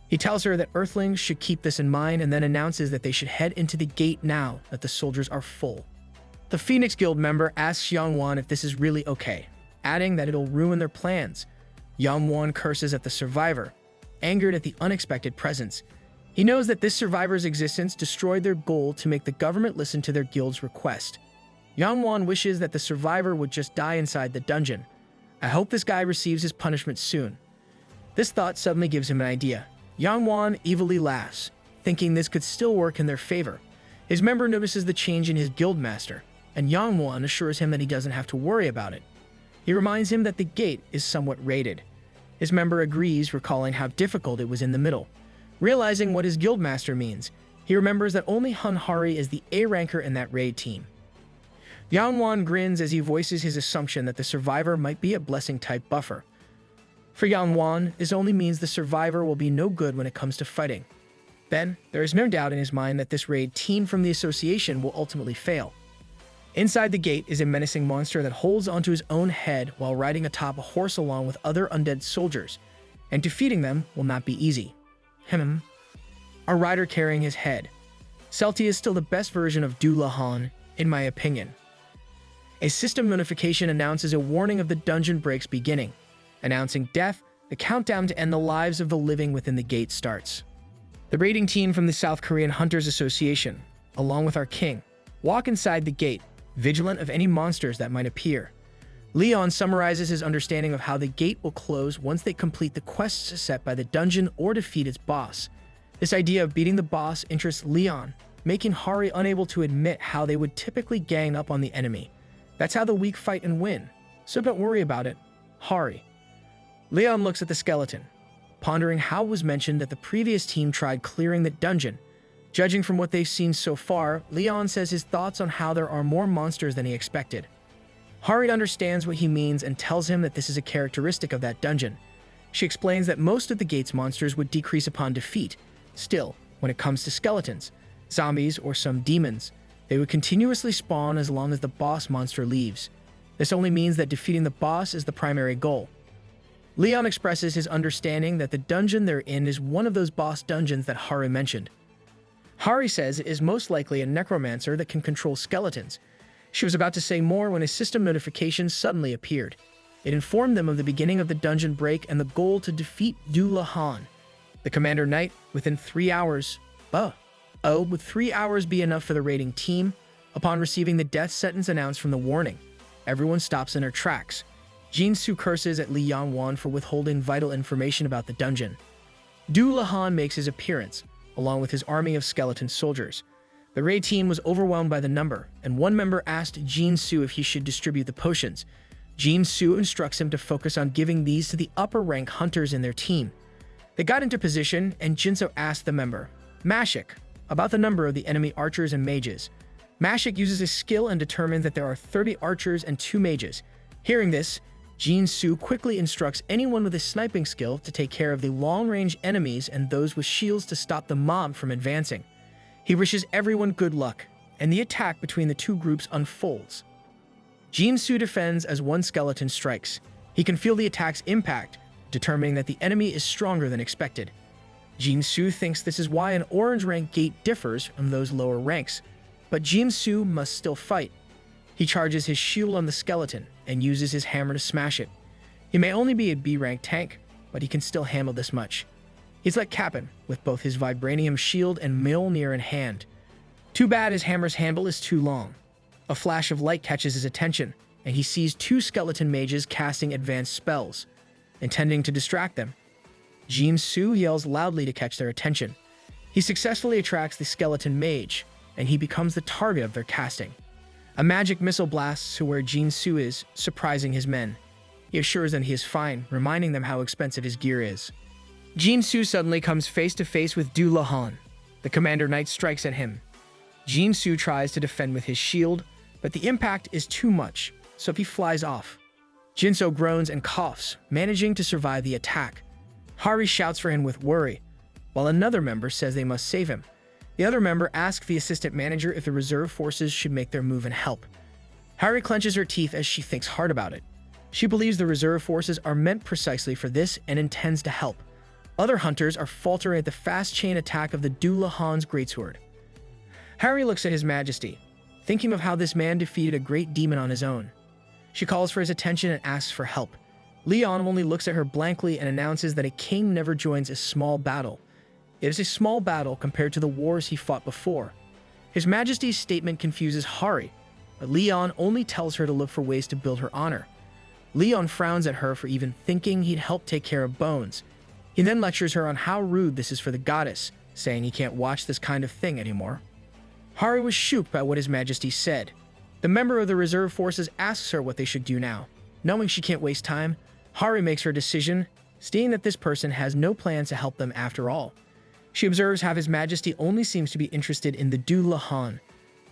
Speaker 1: He tells her that Earthlings should keep this in mind and then announces that they should head into the gate now that the soldiers are full. The Phoenix Guild member asks Yanwan if this is really okay, adding that it'll ruin their plans. Yanwan curses at the survivor, angered at the unexpected presence. He knows that this survivor's existence destroyed their goal to make the government listen to their guild's request. Yanwan wishes that the survivor would just die inside the dungeon. I hope this guy receives his punishment soon. This thought suddenly gives him an idea. Yanwan evilly laughs, thinking this could still work in their favor. His member notices the change in his guildmaster, and Yanwan assures him that he doesn't have to worry about it. He reminds him that the gate is somewhat raided. His member agrees, recalling how difficult it was in the middle. Realizing what his guildmaster means, he remembers that only Hari is the A ranker in that raid team. Yanwan grins as he voices his assumption that the survivor might be a blessing-type buffer. For Yanwan, this only means the survivor will be no good when it comes to fighting. Then, there is no doubt in his mind that this raid team from the association will ultimately fail. Inside the gate is a menacing monster that holds onto his own head while riding atop a horse along with other undead soldiers, and defeating them will not be easy. A rider carrying his head. Celti is still the best version of Dullahan, in my opinion. A system notification announces a warning of the dungeon breaks beginning. Announcing death, the countdown to end the lives of the living within the gate starts. The raiding team from the South Korean Hunters Association, along with our king, walk inside the gate, vigilant of any monsters that might appear. Leon summarizes his understanding of how the gate will close once they complete the quests set by the dungeon or defeat its boss. This idea of beating the boss interests Leon, making Hari unable to admit how they would typically gang up on the enemy. That's how the weak fight and win, so don't worry about it, Hari. Leon looks at the skeleton, pondering how it was mentioned that the previous team tried clearing the dungeon. Judging from what they've seen so far, Leon says his thoughts on how there are more monsters than he expected. Hari understands what he means and tells him that this is a characteristic of that dungeon. She explains that most of the gate's monsters would decrease upon defeat. Still, when it comes to skeletons, zombies, or some demons, they would continuously spawn as long as the boss monster leaves. This only means that defeating the boss is the primary goal. Leon expresses his understanding that the dungeon they're in is one of those boss dungeons that Hari mentioned. Hari says it is most likely a necromancer that can control skeletons. She was about to say more when a system notification suddenly appeared. It informed them of the beginning of the dungeon break and the goal to defeat Dullahan. The Commander Knight, within 3 hours. Would 3 hours be enough for the raiding team? Upon receiving the death sentence announced from the warning, everyone stops in their tracks. Jin-Soo curses at Li Yangwan for withholding vital information about the dungeon. Dullahan makes his appearance, along with his army of skeleton soldiers. The raid team was overwhelmed by the number, and one member asked Jin-Soo if he should distribute the potions. Jin-Soo instructs him to focus on giving these to the upper-rank hunters in their team. They got into position, and Jin-Soo asked the member, Mashik, about the number of the enemy archers and mages. Mashik uses his skill and determines that there are 30 archers and 2 mages. Hearing this, Jin-Soo quickly instructs anyone with a sniping skill to take care of the long-range enemies and those with shields to stop the mob from advancing. He wishes everyone good luck, and the attack between the two groups unfolds. Jin-Soo defends as one skeleton strikes. He can feel the attack's impact, determining that the enemy is stronger than expected. Jin-Soo thinks this is why an orange rank gate differs from those lower ranks, but Jin-Soo must still fight. He charges his shield on the skeleton and uses his hammer to smash it. He may only be a B-rank tank, but he can still handle this much. He's like Cap'n, with both his vibranium shield and Mjolnir in hand. Too bad his hammer's handle is too long. A flash of light catches his attention, and he sees 2 skeleton mages casting advanced spells, intending to distract them. Jin-Soo yells loudly to catch their attention. He successfully attracts the skeleton mage, and he becomes the target of their casting. A magic missile blasts to where Jin-Soo is, surprising his men. He assures them he is fine, reminding them how expensive his gear is. Jin-Soo suddenly comes face to face with Dullahan. The Commander Knight strikes at him. Jin-Soo tries to defend with his shield, but the impact is too much, so he flies off. Jin-Soo groans and coughs, managing to survive the attack. Hari shouts for him with worry, while another member says they must save him. The other member asks the assistant manager if the reserve forces should make their move and help. Hari clenches her teeth as she thinks hard about it. She believes the reserve forces are meant precisely for this and intends to help. Other hunters are faltering at the fast chain attack of the Dullahan's greatsword. Hari looks at His Majesty, thinking of how this man defeated a great demon on his own. She calls for his attention and asks for help. Leon only looks at her blankly and announces that a king never joins a small battle. It is a small battle compared to the wars he fought before. His Majesty's statement confuses Hari, but Leon only tells her to look for ways to build her honor. Leon frowns at her for even thinking he'd help take care of Bones. He then lectures her on how rude this is for the goddess, saying he can't watch this kind of thing anymore. Hari was shocked by what His Majesty said. The member of the reserve forces asks her what they should do now. Knowing she can't waste time, Hari makes her decision, stating that this person has no plans to help them after all. She observes how His Majesty only seems to be interested in the Dullahan.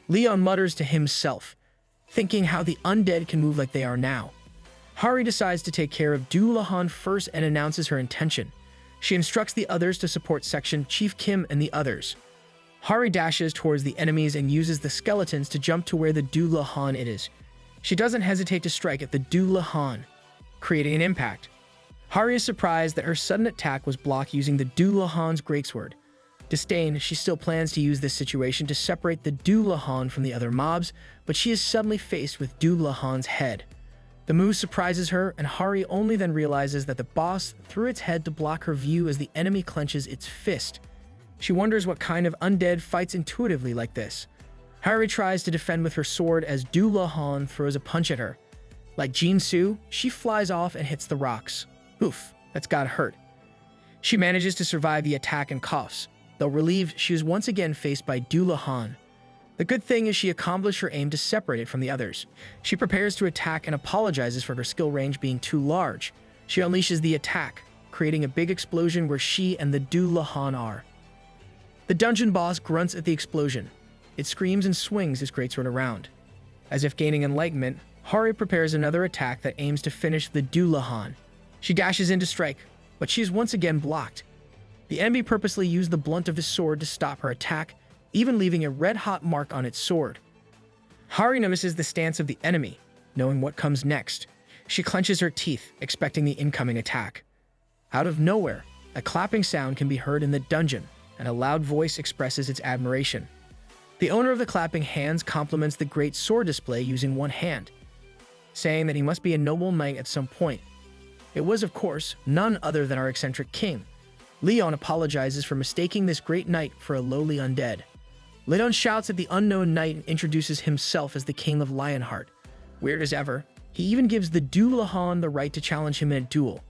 Speaker 1: Leon mutters to himself, thinking how the undead can move like they are now. Hari decides to take care of Dullahan first and announces her intention. She instructs the others to support Section Chief Kim and the others. Hari dashes towards the enemies and uses the skeletons to jump to where the Dulahan it is. She doesn't hesitate to strike at the Dulahan, creating an impact. Hari is surprised that her sudden attack was blocked using the Dulahan's greatsword. Disdained, she still plans to use this situation to separate the Dulahan from the other mobs, but she is suddenly faced with Dulahan's head. The move surprises her, and Hari only then realizes that the boss threw its head to block her view as the enemy clenches its fist. She wonders what kind of undead fights intuitively like this. Hari tries to defend with her sword as Dulahan throws a punch at her. Like Jinsu, she flies off and hits the rocks. Oof, that's gotta hurt. She manages to survive the attack and coughs. Though relieved, she is once again faced by Dulahan. The good thing is she accomplished her aim to separate it from the others. She prepares to attack and apologizes for her skill range being too large. She unleashes the attack, creating a big explosion where she and the Dulahan are. The dungeon boss grunts at the explosion. It screams and swings its greatsword around. As if gaining enlightenment, Hari prepares another attack that aims to finish the Dulahan. She dashes in to strike, but she is once again blocked. The enemy purposely used the blunt of his sword to stop her attack, even leaving a red-hot mark on its sword. Hari notices the stance of the enemy, knowing what comes next. She clenches her teeth, expecting the incoming attack. Out of nowhere, a clapping sound can be heard in the dungeon, and a loud voice expresses its admiration. The owner of the clapping hands compliments the great sword display using one hand, saying that he must be a noble knight at some point. It was, of course, none other than our eccentric king. Leon apologizes for mistaking this great knight for a lowly undead. Leon shouts at the unknown knight and introduces himself as the king of Lionheart. Weird as ever, he even gives the Dulahan the right to challenge him in a duel.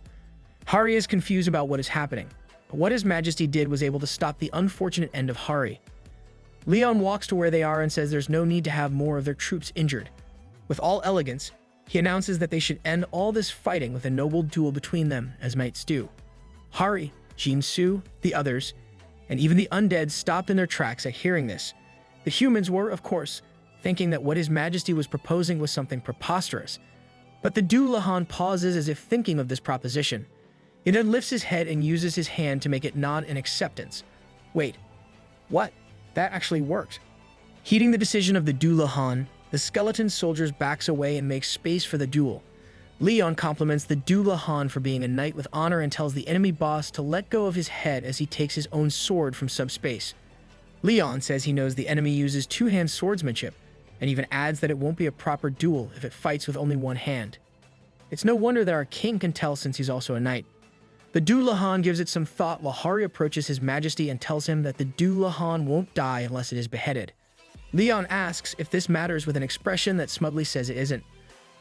Speaker 1: Hari is confused about what is happening, but what His Majesty did was able to stop the unfortunate end of Hari. Leon walks to where they are and says there's no need to have more of their troops injured. With all elegance, he announces that they should end all this fighting with a noble duel between them, as knights do. Hari, Jinsu, the others, and even the undead stopped in their tracks at hearing this. The humans were, of course, thinking that what His Majesty was proposing was something preposterous. But the Dulahan pauses as if thinking of this proposition. He then lifts his head and uses his hand to make it nod in acceptance. Wait, what? That actually worked. Heeding the decision of the Dulahan, the skeleton soldiers backs away and makes space for the duel. Leon compliments the Dulahan for being a knight with honor and tells the enemy boss to let go of his head as he takes his own sword from subspace. Leon says he knows the enemy uses two-hand swordsmanship, and even adds that it won't be a proper duel if it fights with only one hand. It's no wonder that our king can tell since he's also a knight. The Dulahan gives it some thought while Hari approaches His Majesty and tells him that the Dulahan won't die unless it is beheaded. Leon asks if this matters with an expression that smugly says it isn't.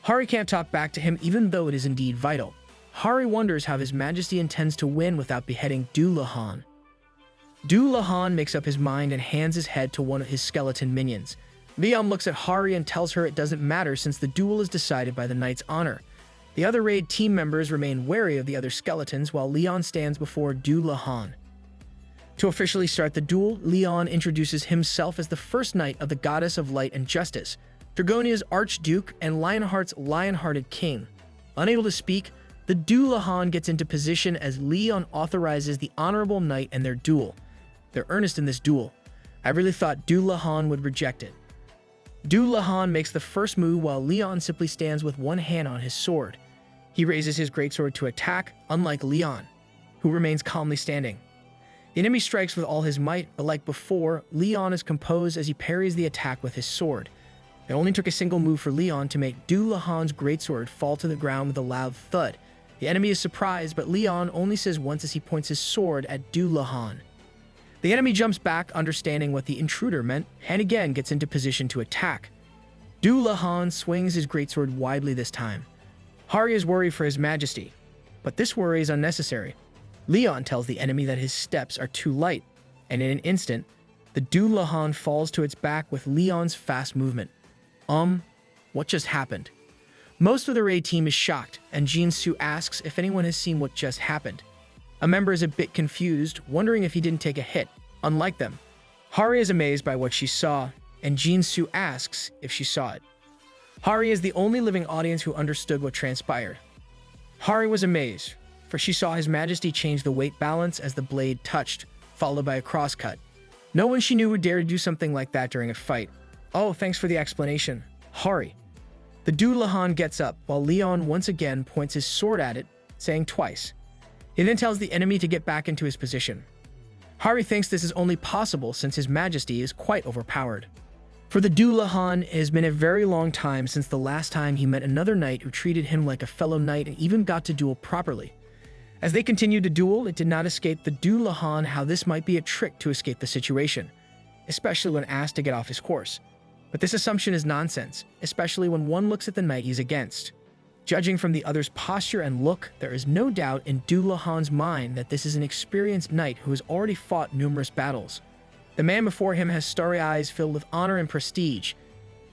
Speaker 1: Hari can't talk back to him even though it is indeed vital. Hari wonders how His Majesty intends to win without beheading Dulahan. Dulahan makes up his mind and hands his head to one of his skeleton minions. Leon looks at Hari and tells her it doesn't matter since the duel is decided by the knight's honor. The other raid team members remain wary of the other skeletons while Leon stands before Dulahan. To officially start the duel, Leon introduces himself as the first knight of the Goddess of Light and Justice, Dragonia's Archduke and Lionheart's Lion-Hearted King. Unable to speak, the Dulahan gets into position as Leon authorizes the Honorable Knight and their duel. They're earnest in this duel. I really thought Dulahan would reject it. Dulahan makes the first move while Leon simply stands with one hand on his sword. He raises his greatsword to attack, unlike Leon, who remains calmly standing. The enemy strikes with all his might, but like before, Leon is composed as he parries the attack with his sword. It only took a single move for Leon to make Dulahan's greatsword fall to the ground with a loud thud. The enemy is surprised, but Leon only says once as he points his sword at Dulahan. The enemy jumps back, understanding what the intruder meant, and again gets into position to attack. Dulahan swings his greatsword widely this time. Hari is worried for His Majesty, but this worry is unnecessary. Leon tells the enemy that his steps are too light, and in an instant, the Dulahan falls to its back with Leon's fast movement. What just happened? Most of the raid team is shocked, and Jinsu asks if anyone has seen what just happened. A member is a bit confused, wondering if he didn't take a hit, unlike them. Hari is amazed by what she saw, and Jinsu asks if she saw it. Hari is the only living audience who understood what transpired. Hari was amazed, for she saw His Majesty change the weight balance as the blade touched, followed by a crosscut. No one she knew would dare to do something like that during a fight. Oh, thanks for the explanation. Hari. The Dullahan gets up while Leon once again points his sword at it, saying twice. He then tells the enemy to get back into his position. Hari thinks this is only possible since his majesty is quite overpowered. For the Dullahan, it has been a very long time since the last time he met another knight who treated him like a fellow knight and even got to duel properly. As they continued to duel, it did not escape the Dullahan how this might be a trick to escape the situation, especially when asked to get off his horse. But this assumption is nonsense, especially when one looks at the knight he's against. Judging from the other's posture and look, there is no doubt in Dullahan's mind that this is an experienced knight who has already fought numerous battles. The man before him has starry eyes filled with honor and prestige.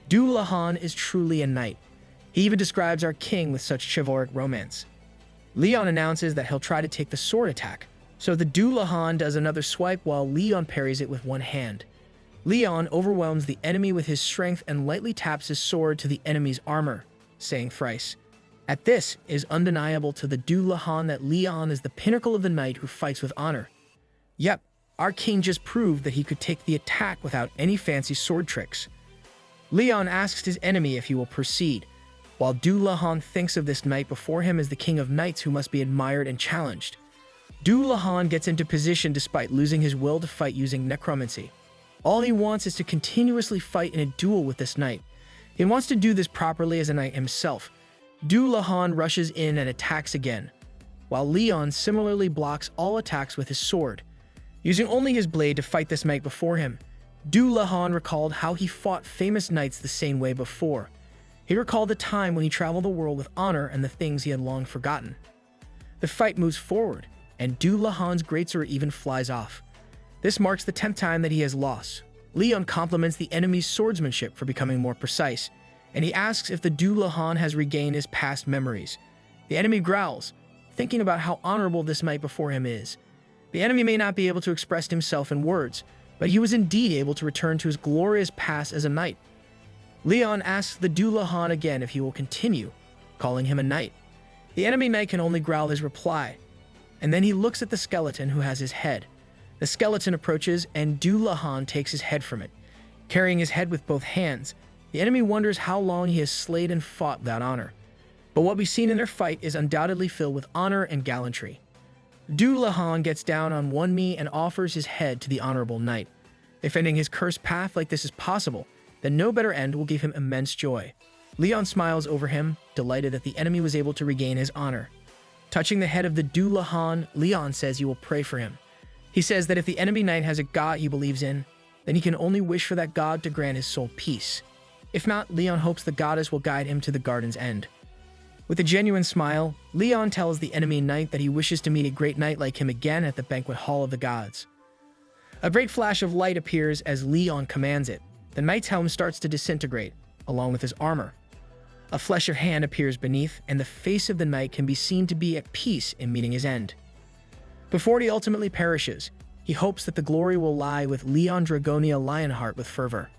Speaker 1: Dullahan is truly a knight. He even describes our king with such chivalric romance. Leon announces that he'll try to take the sword attack, so the Dullahan does another swipe while Leon parries it with one hand. Leon overwhelms the enemy with his strength and lightly taps his sword to the enemy's armor, saying thrice. At this, it is undeniable to the Dullahan that Leon is the pinnacle of the knight who fights with honor. Yep, our king just proved that he could take the attack without any fancy sword tricks. Leon asks his enemy if he will proceed, while Dullahan thinks of this knight before him as the king of knights who must be admired and challenged. Dullahan gets into position despite losing his will to fight using necromancy. All he wants is to continuously fight in a duel with this knight. He wants to do this properly as a knight himself. Dullahan rushes in and attacks again, while Leon similarly blocks all attacks with his sword. Using only his blade to fight this knight before him, Dullahan recalled how he fought famous knights the same way before. He recalled the time when he traveled the world with honor and the things he had long forgotten. The fight moves forward, and Dullahan's greatsword even flies off. This marks the 10th time that he has lost. Leon compliments the enemy's swordsmanship for becoming more precise, and he asks if the Dullahan has regained his past memories. The enemy growls, thinking about how honorable this knight before him is. The enemy may not be able to express himself in words, but he was indeed able to return to his glorious past as a knight. Leon asks the Dullahan again if he will continue, calling him a knight. The enemy knight can only growl his reply, and then he looks at the skeleton who has his head. The skeleton approaches, and Dullahan takes his head from it. Carrying his head with both hands, the enemy wonders how long he has slayed and fought without honor. But what we've seen in their fight is undoubtedly filled with honor and gallantry. Dullahan gets down on one knee and offers his head to the honorable knight. If ending his cursed path like this is possible, then no better end will give him immense joy. Leon smiles over him, delighted that the enemy was able to regain his honor. Touching the head of the Dullahan, Leon says he will pray for him. He says that if the enemy knight has a god he believes in, then he can only wish for that god to grant his soul peace. If not, Leon hopes the goddess will guide him to the garden's end. With a genuine smile, Leon tells the enemy knight that he wishes to meet a great knight like him again at the banquet hall of the gods. A great flash of light appears as Leon commands it. The knight's helm starts to disintegrate, along with his armor. A fleshy hand appears beneath, and the face of the knight can be seen to be at peace in meeting his end. Before he ultimately perishes, he hopes that the glory will lie with Leon Dragonia Lionheart with fervor.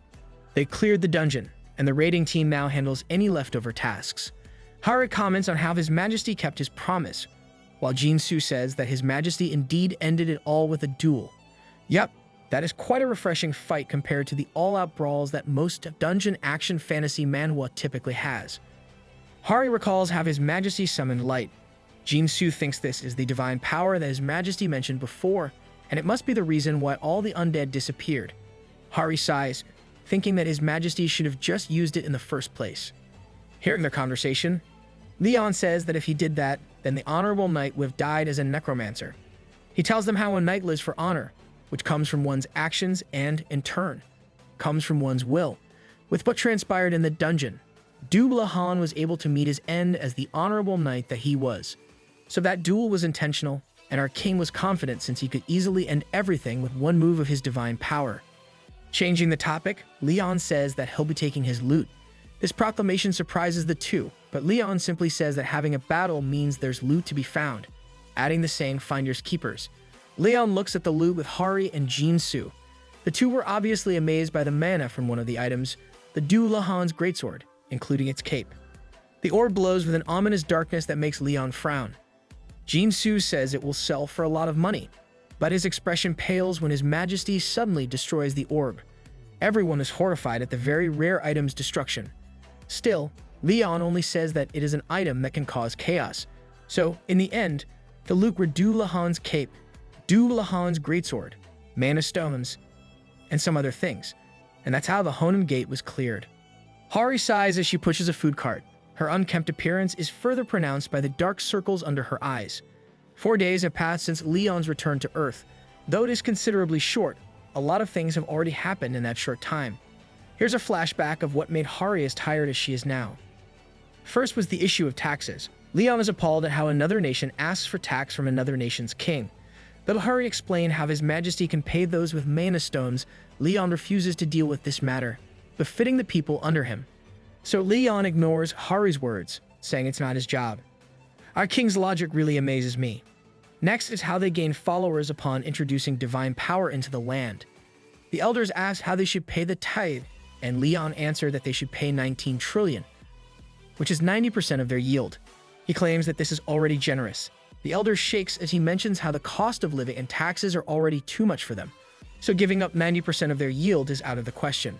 Speaker 1: They cleared the dungeon, and the raiding team now handles any leftover tasks. Hari comments on how His Majesty kept his promise, while Jinsu says that His Majesty indeed ended it all with a duel. Yep, that is quite a refreshing fight compared to the all-out brawls that most dungeon action fantasy manhwa typically has. Hari recalls how His Majesty summoned light. Jinsu thinks this is the divine power that His Majesty mentioned before, and it must be the reason why all the undead disappeared. Hari sighs, thinking that His Majesty should have just used it in the first place. Hearing their conversation, Leon says that if he did that, then the honorable knight would have died as a necromancer. He tells them how a knight lives for honor, which comes from one's actions and, in turn, comes from one's will. With what transpired in the dungeon, Dullahan was able to meet his end as the honorable knight that he was. So that duel was intentional, and our king was confident since he could easily end everything with one move of his divine power. Changing the topic, Leon says that he'll be taking his loot. This proclamation surprises the two, but Leon simply says that having a battle means there's loot to be found, adding the saying finders keepers. Leon looks at the loot with Hari and Jinsu. The two were obviously amazed by the mana from one of the items, the Dullahan's greatsword, including its cape. The orb glows with an ominous darkness that makes Leon frown. Jinsu says it will sell for a lot of money. But his expression pales when His Majesty suddenly destroys the orb. Everyone is horrified at the very rare item's destruction. Still, Leon only says that it is an item that can cause chaos. So, in the end, the loot were Du Lahan's cape, Du Lahan's greatsword, mana stones, and some other things. And that's how the Honan Gate was cleared. Hari sighs as she pushes a food cart. Her unkempt appearance is further pronounced by the dark circles under her eyes. 4 days have passed since Leon's return to Earth. Though it is considerably short, a lot of things have already happened in that short time. Here's a flashback of what made Hari as tired as she is now. First was the issue of taxes. Leon is appalled at how another nation asks for tax from another nation's king. Though Hari explained how His Majesty can pay those with mana stones, Leon refuses to deal with this matter, befitting the people under him. So Leon ignores Hari's words, saying it's not his job. Our king's logic really amazes me. Next is how they gain followers upon introducing divine power into the land. The elders asked how they should pay the tithe, and Leon answered that they should pay 19 trillion, which is 90% of their yield. He claims that this is already generous. The elder shakes as he mentions how the cost of living and taxes are already too much for them, so giving up 90% of their yield is out of the question.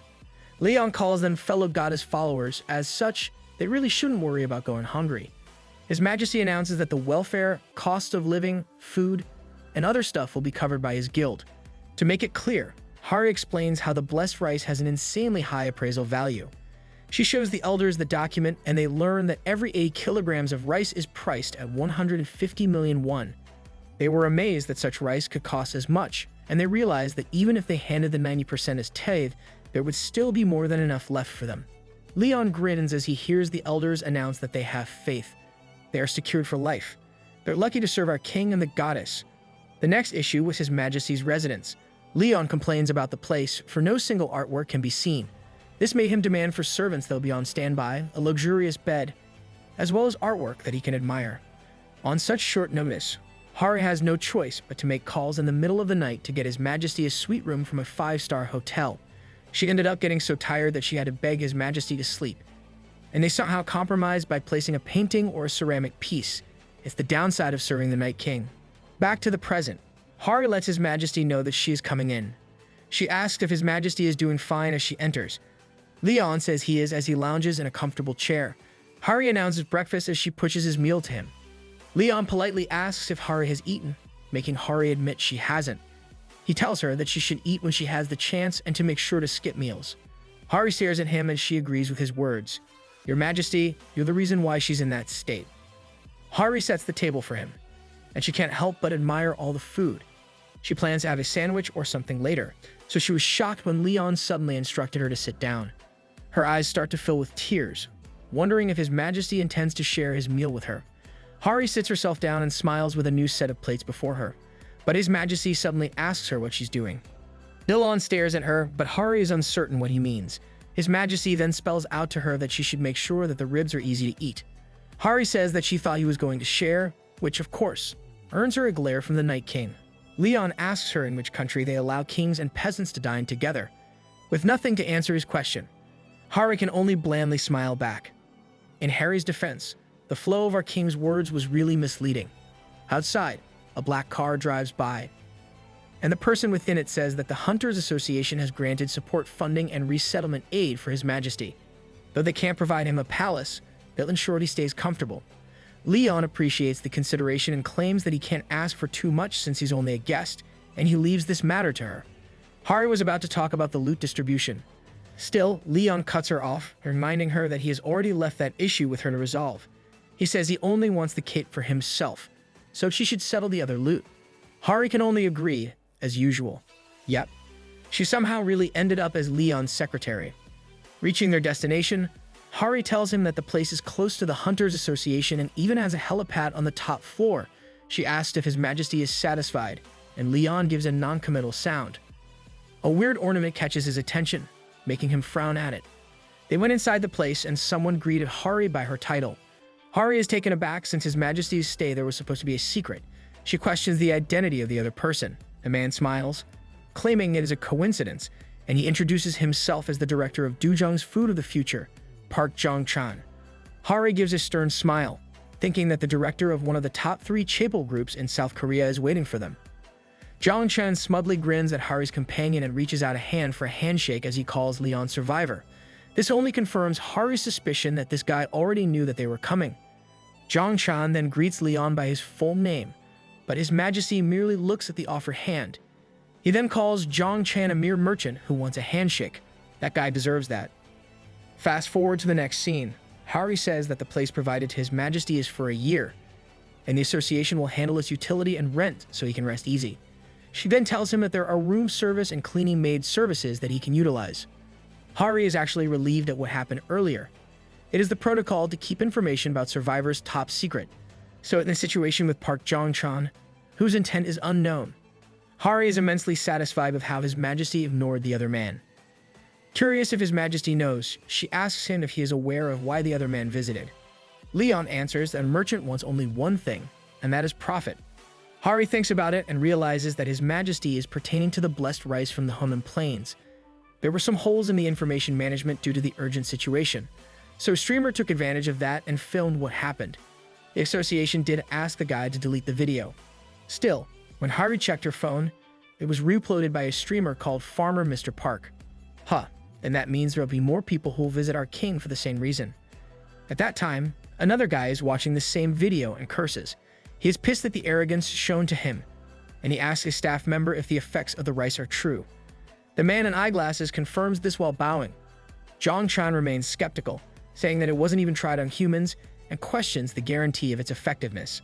Speaker 1: Leon calls them fellow goddess followers. As such, they really shouldn't worry about going hungry. His Majesty announces that the welfare, cost of living, food, and other stuff will be covered by his guild. To make it clear, Hari explains how the blessed rice has an insanely high appraisal value. She shows the elders the document, and they learn that every 8 kilograms of rice is priced at 150 million won. They were amazed that such rice could cost as much, and they realized that even if they handed the 90% as tithe, there would still be more than enough left for them. Leon grins as he hears the elders announce that they have faith. They are secured for life. They're lucky to serve our king and the goddess. The next issue was His Majesty's residence. Leon complains about the place, for no single artwork can be seen. This made him demand for servants that will be on standby, a luxurious bed, as well as artwork that he can admire. On such short notice, Hari has no choice but to make calls in the middle of the night to get His Majesty a suite room from a 5-star hotel. She ended up getting so tired that she had to beg His Majesty to sleep. And they somehow compromised by placing a painting or a ceramic piece. It's the downside of serving the Night King. Back to the present. Hari lets His Majesty know that she is coming in. She asks if His Majesty is doing fine as she enters. Leon says he is as he lounges in a comfortable chair. Hari announces breakfast as she pushes his meal to him. Leon politely asks if Hari has eaten, making Hari admit she hasn't. He tells her that she should eat when she has the chance and to make sure to skip meals. Hari stares at him as she agrees with his words. Your Majesty, you're the reason why she's in that state. Hari sets the table for him, and she can't help but admire all the food. She plans to have a sandwich or something later, so she was shocked when Leon suddenly instructed her to sit down. Her eyes start to fill with tears, wondering if His Majesty intends to share his meal with her. Hari sits herself down and smiles with a new set of plates before her, but His Majesty suddenly asks her what she's doing. Leon stares at her, but Hari is uncertain what he means. His Majesty then spells out to her that she should make sure that the ribs are easy to eat. Hari says that she thought he was going to share, which, of course, earns her a glare from the Night King. Leon asks her in which country they allow kings and peasants to dine together. With nothing to answer his question, Hari can only blandly smile back. In Harry's defense, the flow of our king's words was really misleading. Outside, a black car drives by, and the person within it says that the Hunters Association has granted support funding and resettlement aid for His Majesty. Though they can't provide him a palace, they'll ensure he stays comfortable. Leon appreciates the consideration and claims that he can't ask for too much since he's only a guest, and he leaves this matter to her. Hari was about to talk about the loot distribution. Still, Leon cuts her off, reminding her that he has already left that issue with her to resolve. He says he only wants the cape for himself, so she should settle the other loot. Hari can only agree, as usual. Yep, she somehow really ended up as Leon's secretary. Reaching their destination, Hari tells him that the place is close to the Hunters Association and even has a helipad on the top floor. She asks if His Majesty is satisfied, and Leon gives a non-committal sound. A weird ornament catches his attention, making him frown at it. They went inside the place and someone greeted Hari by her title. Hari is taken aback since His Majesty's stay there was supposed to be a secret. She questions the identity of the other person. The man smiles, claiming it is a coincidence, and he introduces himself as the director of Dujung's Food of the Future, Park Jong-chan. Hari gives a stern smile, thinking that the director of one of the top 3 chaebol groups in South Korea is waiting for them. Zhang Chen smugly grins at Hari's companion and reaches out a hand for a handshake as he calls Leon's survivor. This only confirms Hari's suspicion that this guy already knew that they were coming. Zhang Chen then greets Leon by his full name, but His Majesty merely looks at the offered hand. He then calls Zhang Chen a mere merchant who wants a handshake. That guy deserves that. Fast forward to the next scene. Hari says that the place provided to His Majesty is for a year, and the association will handle its utility and rent so he can rest easy. She then tells him that there are room service and cleaning maid services that he can utilize. Hari is actually relieved at what happened earlier. It is the protocol to keep information about survivors top secret. So in the situation with Park Jong-chan, whose intent is unknown, Hari is immensely satisfied with how His Majesty ignored the other man. Curious if His Majesty knows, she asks him if he is aware of why the other man visited. Leon answers that a merchant wants only one thing, and that is profit. Hari thinks about it and realizes that His Majesty is pertaining to the blessed rice from the Hunan Plains. There were some holes in the information management due to the urgent situation, so a streamer took advantage of that and filmed what happened. The association did ask the guy to delete the video. Still, when Hari checked her phone, it was re-uploaded by a streamer called Farmer Mr. Park. And that means there will be more people who will visit our king for the same reason. At that time, another guy is watching the same video and curses. He is pissed at the arrogance shown to him, and he asks a staff member if the effects of the rice are true. The man in eyeglasses confirms this while bowing. Zhang Chen remains skeptical, saying that it wasn't even tried on humans, and questions the guarantee of its effectiveness.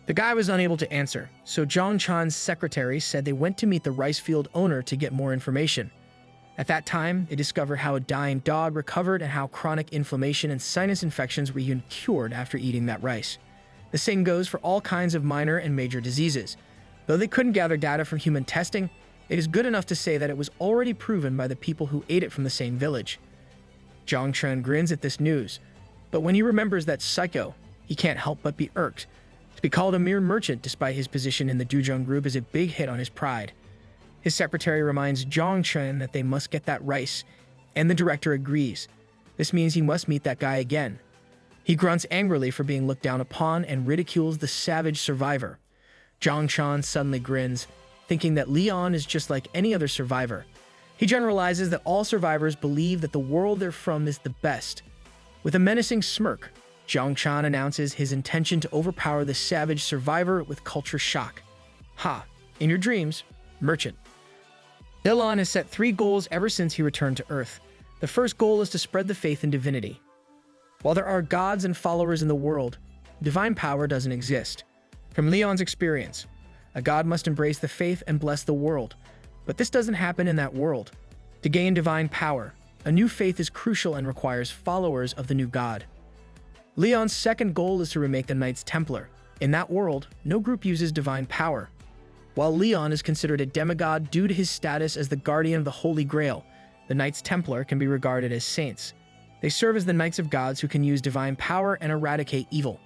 Speaker 1: The guy was unable to answer, so Zhang Chen's secretary said they went to meet the rice field owner to get more information. At that time, they discovered how a dying dog recovered and how chronic inflammation and sinus infections were even cured after eating that rice. The same goes for all kinds of minor and major diseases. Though they couldn't gather data from human testing, it is good enough to say that it was already proven by the people who ate it from the same village. Zhang Chen grins at this news, but when he remembers that psycho, he can't help but be irked. To be called a mere merchant despite his position in the Dujung group is a big hit on his pride. His secretary reminds Zhang Chen that they must get that rice, and the director agrees. This means he must meet that guy again. He grunts angrily for being looked down upon and ridicules the savage survivor. Zhang Chen suddenly grins, thinking that Leon is just like any other survivor. He generalizes that all survivors believe that the world they're from is the best. With a menacing smirk, Zhang Chen announces his intention to overpower the savage survivor with culture shock. In your dreams, merchant. Leon has set 3 goals ever since he returned to Earth. The first goal is to spread the faith in divinity. While there are gods and followers in the world, divine power doesn't exist. From Leon's experience, a god must embrace the faith and bless the world, but this doesn't happen in that world. To gain divine power, a new faith is crucial and requires followers of the new god. Leon's second goal is to remake the Knights Templar. In that world, no group uses divine power. While Leon is considered a demigod due to his status as the guardian of the Holy Grail, the Knights Templar can be regarded as saints. They serve as the knights of gods who can use divine power and eradicate evil.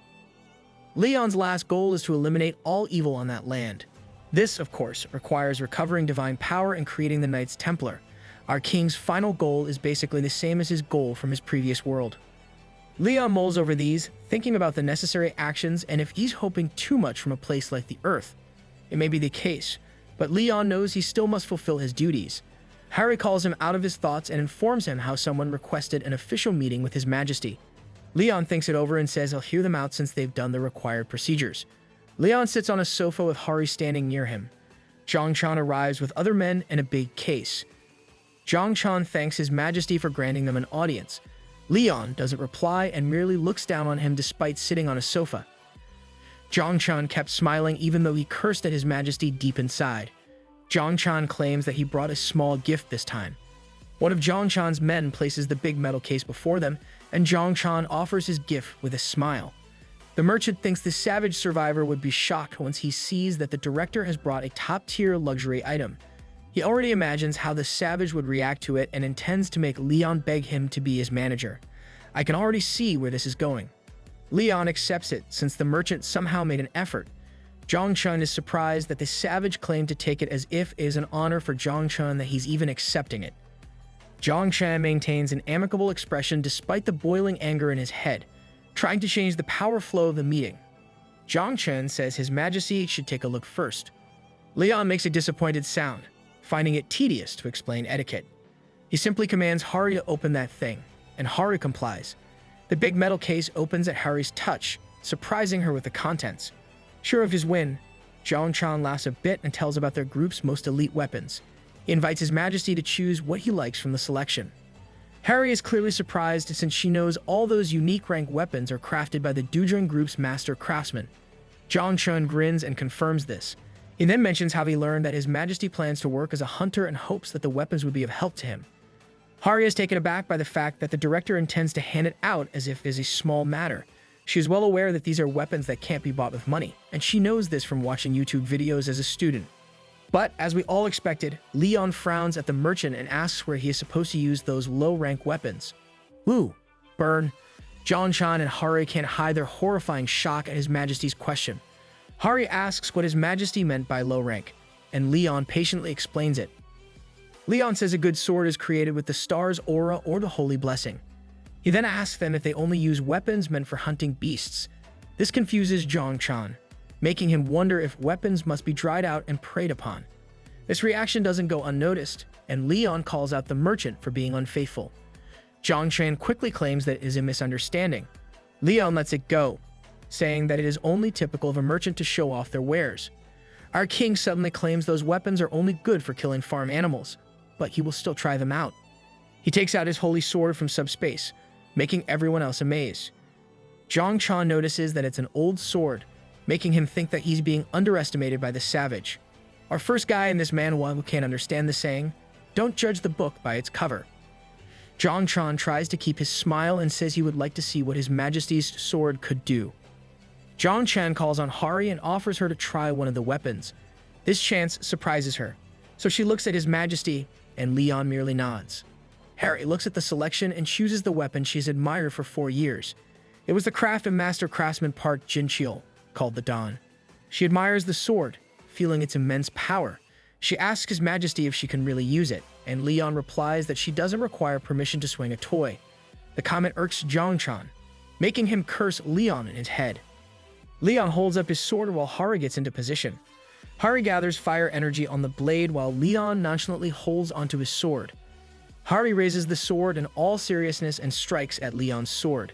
Speaker 1: Leon's last goal is to eliminate all evil on that land. This, of course, requires recovering divine power and creating the Knights Templar. Our king's final goal is basically the same as his goal from his previous world. Leon mulls over these, thinking about the necessary actions and if he's hoping too much from a place like the Earth. It may be the case, but Leon knows he still must fulfill his duties. Hari calls him out of his thoughts and informs him how someone requested an official meeting with His Majesty. Leon thinks it over and says he'll hear them out since they've done the required procedures. Leon sits on a sofa with Hari standing near him. Zhang Chen arrives with other men and a big case. Zhang Chen thanks His Majesty for granting them an audience. Leon doesn't reply and merely looks down on him despite sitting on a sofa. Zhang Chen kept smiling even though he cursed at His Majesty deep inside. Zhang Chen claims that he brought a small gift this time. One of Zhang Chen's men places the big metal case before them, and Zhang Chen offers his gift with a smile. The merchant thinks the savage survivor would be shocked once he sees that the director has brought a top-tier luxury item. He already imagines how the savage would react to it and intends to make Leon beg him to be his manager. I can already see where this is going. Leon accepts it since the merchant somehow made an effort. Zhang Chen is surprised that the savage claimed to take it as if it is an honor for Zhang Chen that he's even accepting it. Zhang Chen maintains an amicable expression despite the boiling anger in his head, trying to change the power flow of the meeting. Zhang Chen says His Majesty should take a look first. Leon makes a disappointed sound, finding it tedious to explain etiquette. He simply commands Hari to open that thing, and Hari complies. The big metal case opens at Hari's touch, surprising her with the contents. Sure of his win, Zhang Chan laughs a bit and tells about their group's most elite weapons. He invites His Majesty to choose what he likes from the selection. Hari is clearly surprised since she knows all those unique rank weapons are crafted by the Dujun group's master craftsman. Zhang Chan grins and confirms this. He then mentions how he learned that His Majesty plans to work as a hunter and hopes that the weapons would be of help to him. Hari is taken aback by the fact that the director intends to hand it out as if it is a small matter. She is well aware that these are weapons that can't be bought with money, and she knows this from watching YouTube videos as a student. But, as we all expected, Leon frowns at the merchant and asks where he is supposed to use those low-rank weapons. Ooh, burn. Zhang Chan and Hari can't hide their horrifying shock at His Majesty's question. Hari asks what His Majesty meant by low rank, and Leon patiently explains it. Leon says a good sword is created with the star's aura or the holy blessing. He then asks them if they only use weapons meant for hunting beasts. This confuses Zhang Chan, making him wonder if weapons must be dried out and preyed upon. This reaction doesn't go unnoticed, and Leon calls out the merchant for being unfaithful. Zhang Chan quickly claims that it is a misunderstanding. Leon lets it go, saying that it is only typical of a merchant to show off their wares. Our king suddenly claims those weapons are only good for killing farm animals, but he will still try them out. He takes out his holy sword from subspace, making everyone else amazed. Zhang Chan notices that it's an old sword, making him think that he's being underestimated by the savage. Our first guy in this manhwa who can't understand the saying, "Don't judge the book by its cover." Zhang Chan tries to keep his smile and says he would like to see what His Majesty's sword could do. Zhang Chan calls on Hari and offers her to try one of the weapons. This chance surprises her, so she looks at His Majesty, and Leon merely nods. Hari looks at the selection and chooses the weapon she's admired for 4 years. It was the craft of Master Craftsman Park Jinchiol, called the Dawn. She admires the sword, feeling its immense power. She asks His Majesty if she can really use it, and Leon replies that she doesn't require permission to swing a toy. The comment irks Zhang Chan, making him curse Leon in his head. Leon holds up his sword while Hari gets into position. Hari gathers fire energy on the blade while Leon nonchalantly holds onto his sword. Hari raises the sword in all seriousness and strikes at Leon's sword.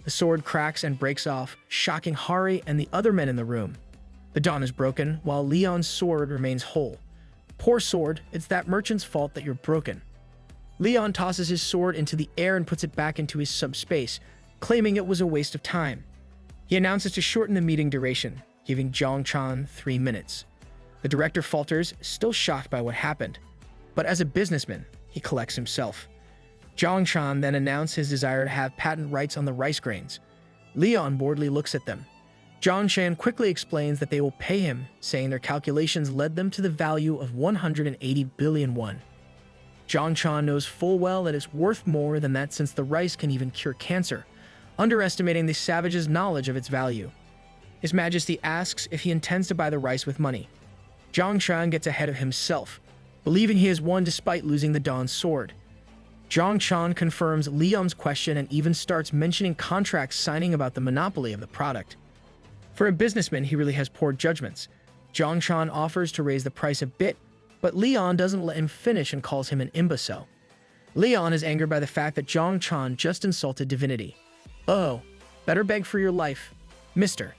Speaker 1: The sword cracks and breaks off, shocking Hari and the other men in the room. The dawn is broken, while Leon's sword remains whole. Poor sword, it's that merchant's fault that you're broken. Leon tosses his sword into the air and puts it back into his subspace, claiming it was a waste of time. He announces to shorten the meeting duration, giving Zhang Chan 3 minutes. The director falters, still shocked by what happened. But as a businessman, he collects himself. Zhang Chan then announced his desire to have patent rights on the rice grains. Leon boredly looks at them. Zhang Chan quickly explains that they will pay him, saying their calculations led them to the value of 180 billion won. Zhang Chan knows full well that it's worth more than that since the rice can even cure cancer, underestimating the savage's knowledge of its value. His Majesty asks if he intends to buy the rice with money. Zhang Chan gets ahead of himself, believing he has won despite losing the Dawn's sword. Zhang Chan confirms Leon's question and even starts mentioning contracts signing about the monopoly of the product. For a businessman, he really has poor judgments. Zhang Chan offers to raise the price a bit, but Leon doesn't let him finish and calls him an imbecile. Leon is angered by the fact that Zhang Chan just insulted divinity. Oh, better beg for your life, mister.